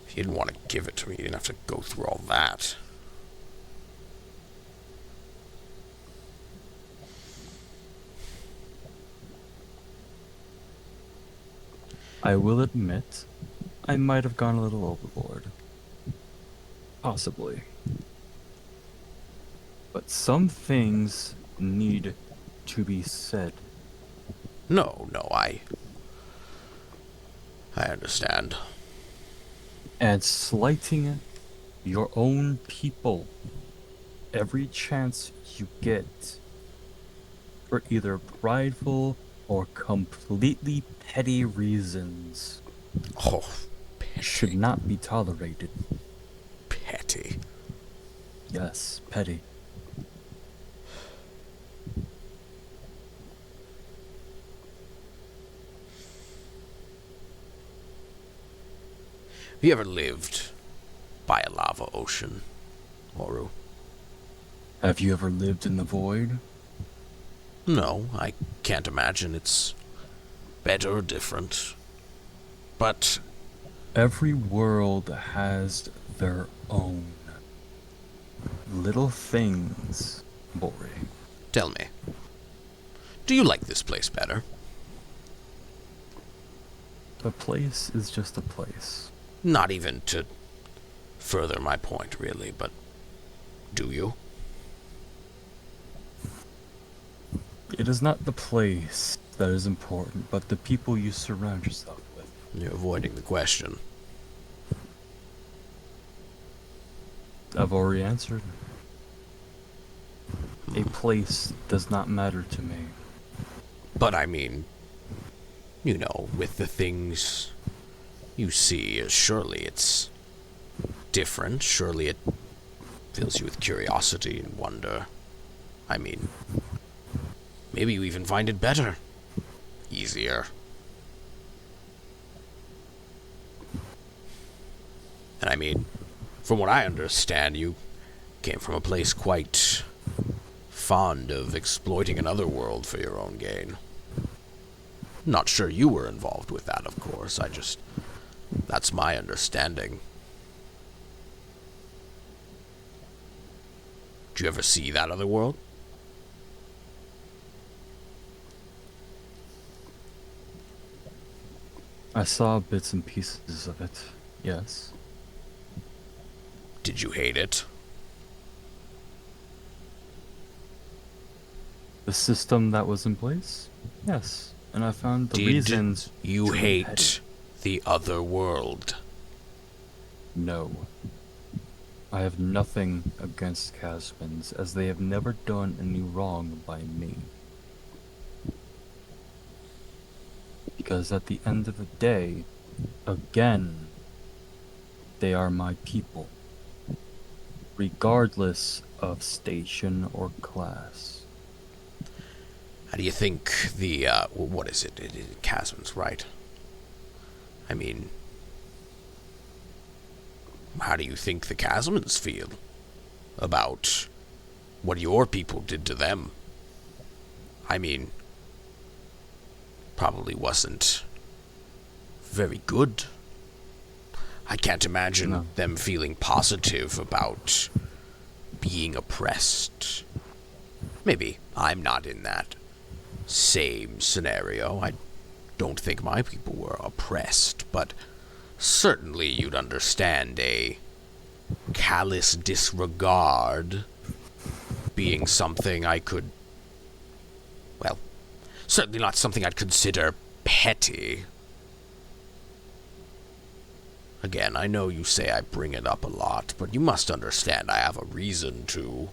if you didn't want to give it to me, you didn't have to go through all that. I will admit, I might have gone a little overboard. Possibly. But some things need to be said. No, I understand. And slighting your own people every chance you get for either prideful or completely petty reasons Oh, should not be tolerated. petty. Yes, petty. Have you ever lived by a lava ocean, Moru? Have you ever lived in the void? No, I can't imagine it's better or different. But Every world has their own little things, Bori. tell me, do you like this place better? A place is just a place. Not even to further my point, really, but do you? It is not the place that is important, but the people you surround yourself with. You're avoiding the question. I've already answered. A place does not matter to me. But I mean, you know, with the things you see, surely it's different. Surely it fills you with curiosity and wonder. I mean, maybe you even find it better. Easier. And I mean, from what I understand, you came from a place quite fond of exploiting another world for your own gain. Not sure you were involved with that, of course. That's my understanding. Did you ever see that other world? I saw bits and pieces of it, yes. Did you hate it? The system that was in place? Yes. And I found the Did reasons you truly hate petty. the other world? No. I have nothing against Casmans, as they have never done any wrong by me. Because at the end of the day, again, they are my people, regardless of station or class. How do you think the, what is it? Chasms, right? I mean, how do you think the Chasmans feel about what your people did to them? I mean, probably wasn't very good. I can't imagine No. them feeling positive about being oppressed. Maybe I'm not in that same scenario. I don't think my people were oppressed, but certainly you'd understand a callous disregard being something I could, well, certainly not something I'd consider petty. Again, I know you say I bring it up a lot, but you must understand I have a reason to.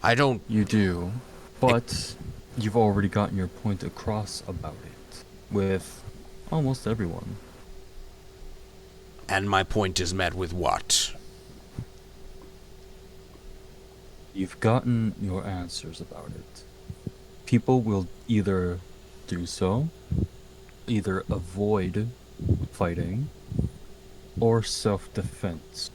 I don't. You do, but you've already gotten your point across about it with almost everyone. And my point is met with what? You've gotten your answers about it. People will either do so, either avoid fighting, or self-defense.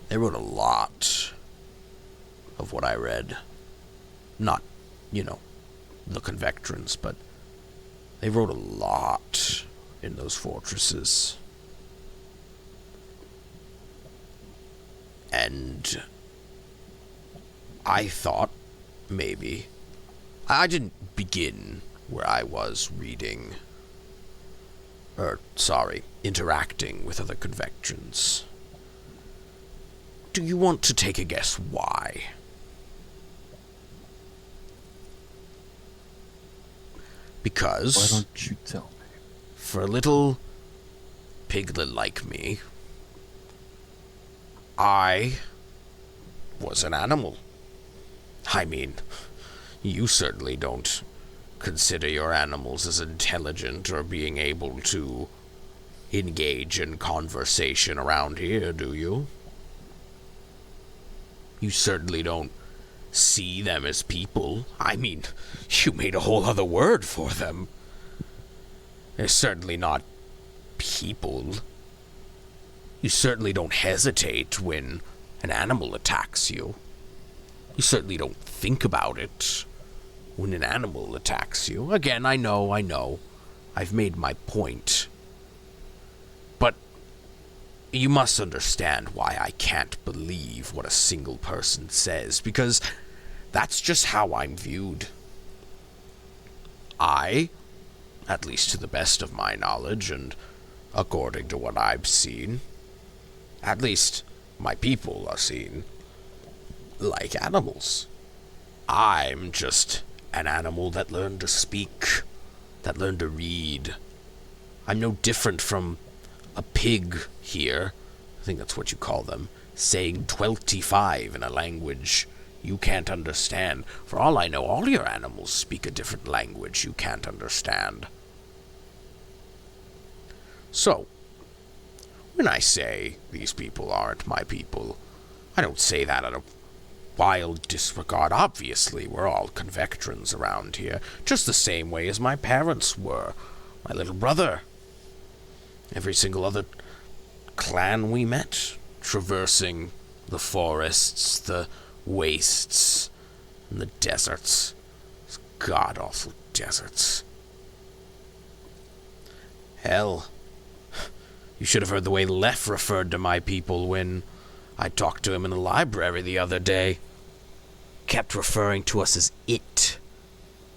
They wrote a lot of what I read. Not, the Convectrans, but they wrote a lot in those fortresses. And I thought maybe I didn't begin where I was reading, interacting with other Convectrans. Do you want to take a guess why? Because Why don't you tell me? for a little piglet like me, I was an animal. I mean, you certainly don't consider your animals as intelligent or being able to engage in conversation around here, do you? You certainly don't see them as people. I mean, you made a whole other word for them. They're certainly not people. You certainly don't hesitate when an animal attacks you. You certainly don't think about it when an animal attacks you. Again, I know. I've made my point. But you must understand why I can't believe what a single person says, because that's just how I'm viewed. I, at least to the best of my knowledge and according to what I've seen, at least my people are seen like animals. I'm just an animal that learned to speak, that learned to read. I'm no different from a pig here, I think that's what you call them, saying 25 in a language you can't understand. For all I know, all your animals speak a different language you can't understand. So, when I say these people aren't my people, I don't say that out of wild disregard. Obviously, we're all Convectrans around here, just the same way as my parents were, my little brother, every single other clan we met, traversing the forests, the wastes, and the deserts. Those god-awful deserts. Hell, You should have heard the way Lef referred to my people when I talked to him in the library the other day. Kept referring to us as it.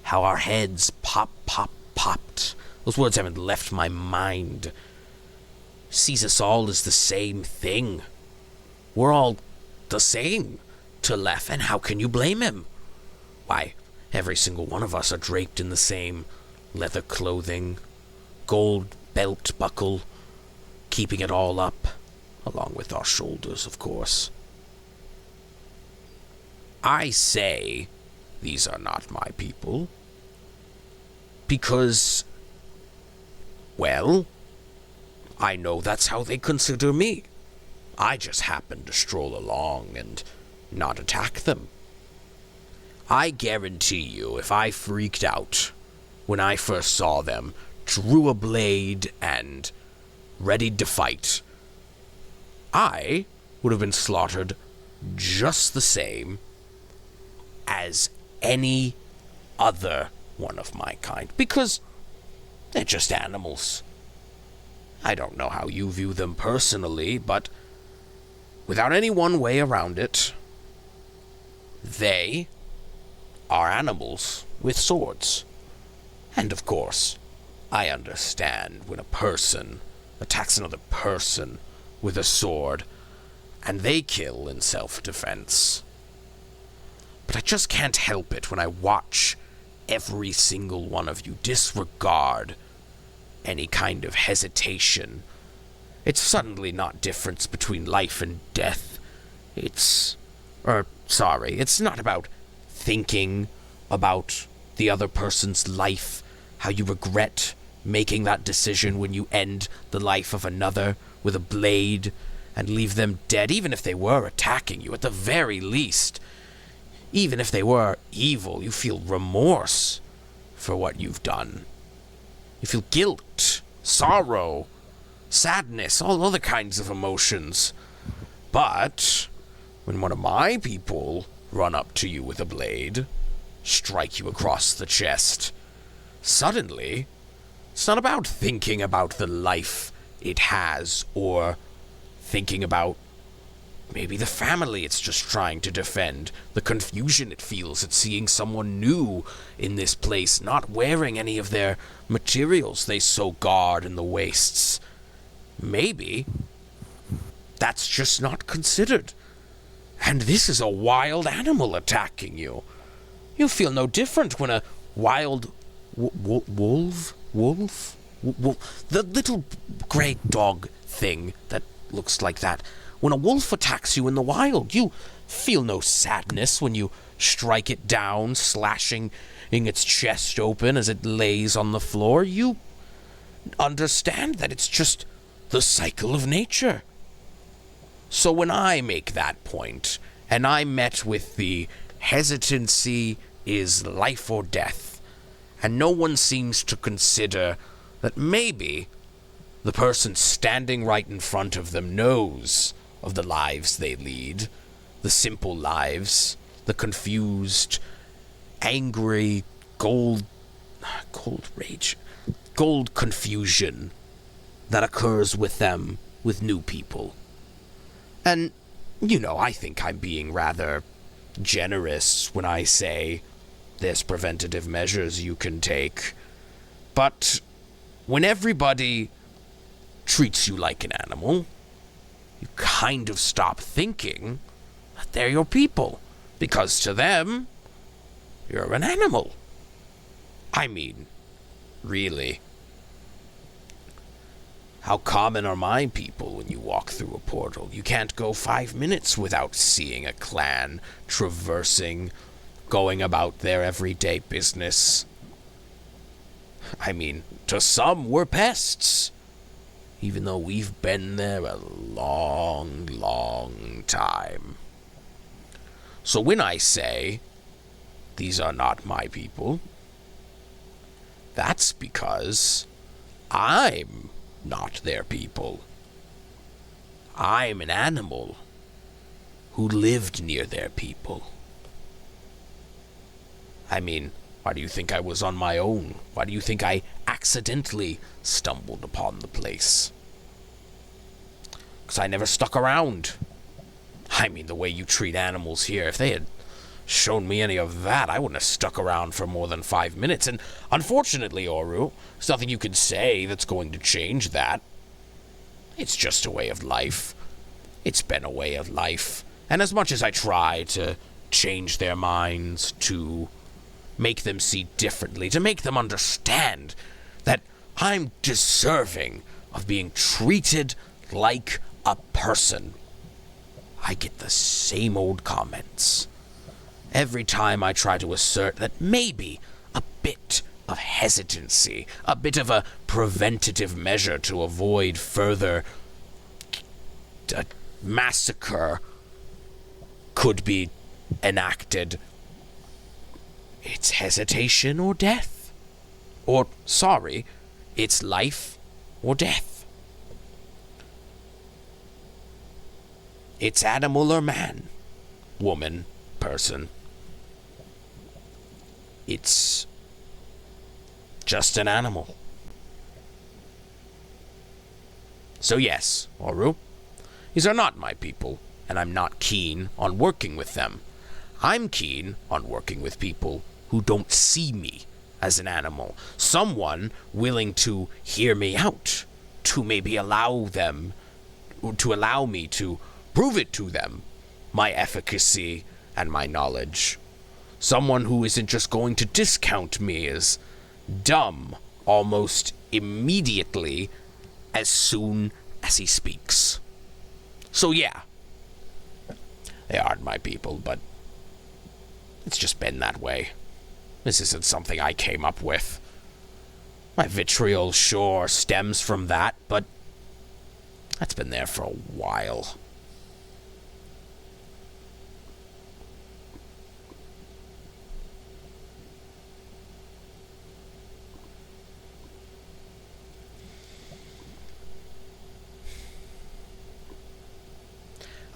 How our heads popped. Those words haven't left my mind. Sees us all as the same thing. We're all the same to Lef, and how can you blame him? Why, every single one of us are draped in the same leather clothing, gold belt buckle, keeping it all up, along with our shoulders, of course. I say these are not my people because, well, I know that's how they consider me. I just happen to stroll along and not attack them. I guarantee you, if I freaked out when I first saw them, drew a blade, and readied to fight, I would have been slaughtered just the same as any other one of my kind, because they're just animals. I don't know how you view them personally, but without any one way around it, they are animals with swords. And of course, I understand when a person attacks another person with a sword, and they kill in self-defense. But I just can't help it when I watch every single one of you disregard any kind of hesitation. It's suddenly not difference between life and death. It's not about thinking about the other person's life, how you regret making that decision when you end the life of another with a blade and leave them dead, even if they were attacking you, at the very least. Even if they were evil, you feel remorse for what you've done. You feel guilt, sorrow, sadness, all other kinds of emotions. But when one of my people run up to you with a blade, strike you across the chest, suddenly, it's not about thinking about the life it has, or thinking about maybe the family it's just trying to defend, the confusion it feels at seeing someone new in this place, not wearing any of their materials they so guard in the wastes. Maybe that's just not considered. And this is a wild animal attacking you. You feel no different when a wild wolf, the little grey dog thing that looks like that. When a wolf attacks you in the wild, you feel no sadness when you strike it down, slashing its chest open as it lays on the floor. You understand that it's just the cycle of nature. So when I make that point, and I'm met with the hesitancy is life or death, and no one seems to consider that maybe the person standing right in front of them knows of the lives they lead, the simple lives, the confused, angry, gold confusion that occurs with them, with new people. And, I think I'm being rather generous when I say there's preventative measures you can take. But when everybody treats you like an animal, you kind of stop thinking that they're your people, because to them, you're an animal. I mean, really. How common are my people when you walk through a portal? You can't go 5 minutes without seeing a clan traversing, going about their everyday business. I mean, to some, we're pests, even though we've been there a long, long time. So when I say, these are not my people, that's because I'm not their people. I'm an animal who lived near their people. I mean, why do you think I was on my own? Why do you think I accidentally stumbled upon the place? 'cause I never stuck around. I mean, the way you treat animals here, if they had shown me any of that, I wouldn't have stuck around for more than 5 minutes. And unfortunately, Oru, there's nothing you can say that's going to change that. It's just a way of life. It's been a way of life. And as much as I try to change their minds, to make them see differently, to make them understand that I'm deserving of being treated like a person, I get the same old comments. Every time I try to assert that maybe a bit of hesitancy, a bit of a preventative measure to avoid further massacre could be enacted, it's hesitation or death. Or, sorry, it's life or death. It's animal or man, woman, person. It's just an animal. So yes, Oru, these are not my people, and I'm not keen on working with them. I'm keen on working with people who don't see me as an animal. Someone willing to hear me out, to maybe allow me to prove it to them, my efficacy and my knowledge. Someone who isn't just going to discount me as dumb almost immediately as soon as he speaks. So yeah, they aren't my people, but it's just been that way. This isn't something I came up with. My vitriol sure stems from that, but that's been there for a while.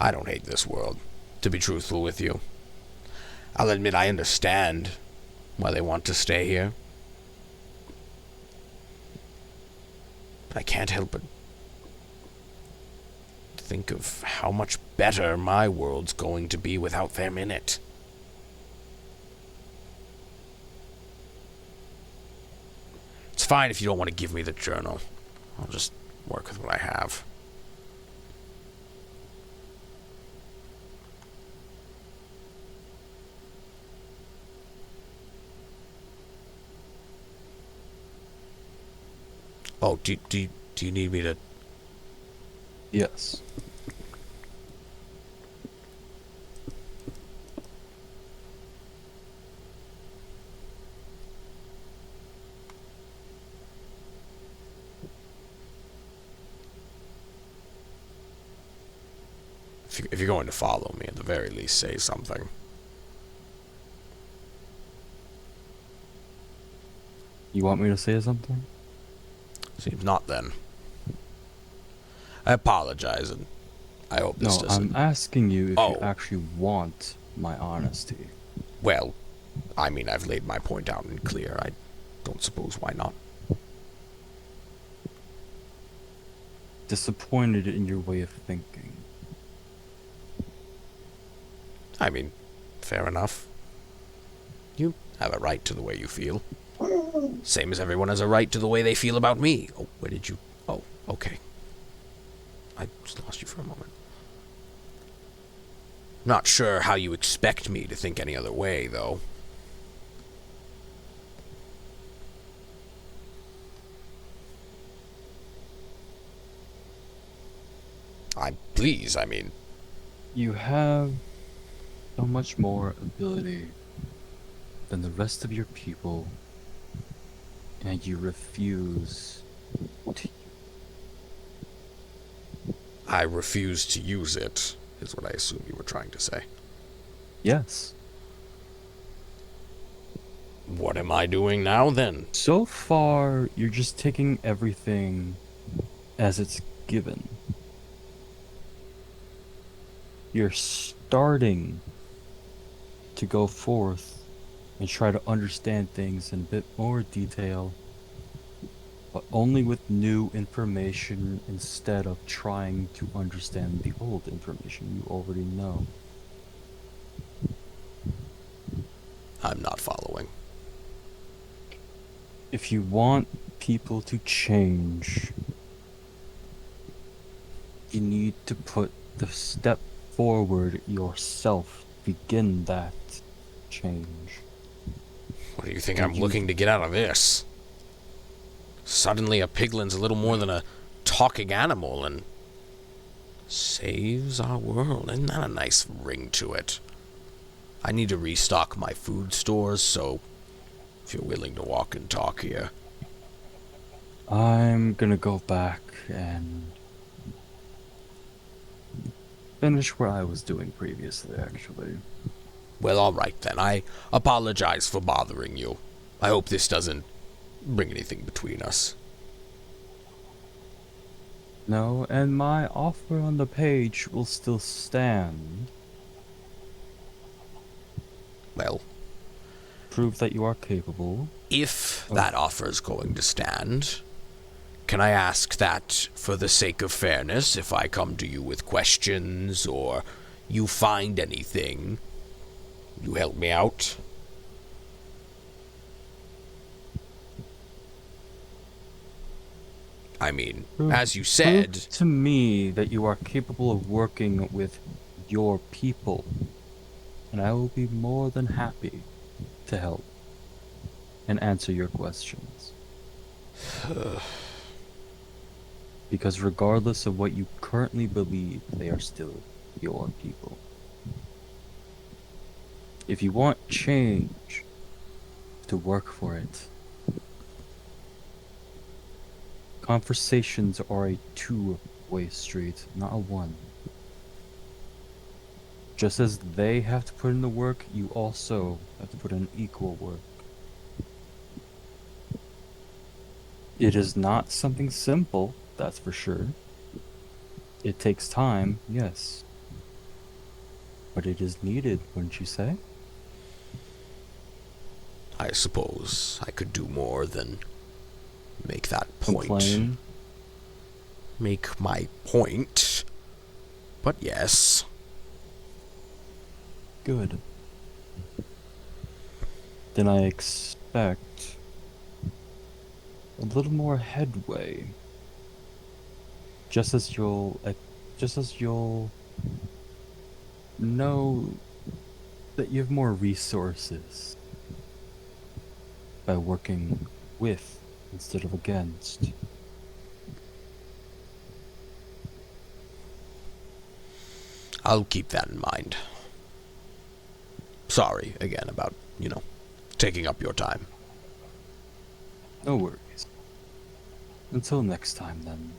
I don't hate this world, to be truthful with you. I'll admit I understand why they want to stay here. But I can't help but think of how much better my world's going to be without them in it. It's fine if you don't want to give me the journal. I'll just work with what I have. Oh, do you need me to... Yes. If you're going to follow me, at the very least, say something. You want me to say something? Seems not, then. I apologize, and I hope this No, doesn't... I'm asking you if Oh. you actually want my honesty. Well, I mean, I've laid my point out and clear. I don't suppose why not. Disappointed in your way of thinking. I mean, fair enough. You have a right to the way you feel. Same as everyone has a right to the way they feel about me. Oh, where did you... Oh, okay. I just lost you for a moment. Not sure how you expect me to think any other way, though. Please, I mean... You have so much more ability than the rest of your people, and you refuse to. I refuse to use it, is what I assume you were trying to say. Yes. What am I doing now, then? So far, you're just taking everything as it's given. You're starting to go forth and try to understand things in a bit more detail but only with new information instead of trying to understand the old information you already know. I'm not following. If you want people to change, you need to put the step forward yourself. Begin that change. What do you think And I'm you- looking to get out of this? Suddenly a piglin's a little more than a talking animal and saves our world. Isn't that a nice ring to it? I need to restock my food stores, so if you're willing to walk and talk here. I'm gonna go back and finish what I was doing previously, actually. Well, alright then. I apologize for bothering you. I hope this doesn't bring anything between us. No, and my offer on the page will still stand. Well, Prove that you are capable. if that offer is going to stand, can I ask that for the sake of fairness, if I come to you with questions or you find anything, you help me out? I mean, as you said, Prove to me that you are capable of working with your people, and I will be more than happy to help and answer your questions. Because regardless of what you currently believe, they are still your people. If you want change, to work for it. Conversations are a two-way street, not a one. Just as they have to put in the work, you also have to put in equal work. It is not something simple, that's for sure. It takes time, yes. But it is needed, wouldn't you say? I suppose I could do more than make that point. Complain. Make my point. But yes. Good. Then I expect a little more headway. Just as you'll know that you have more resources by working with instead of against. I'll keep that in mind. Sorry again about, taking up your time. No worries. Until next time, then.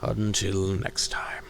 Until next time.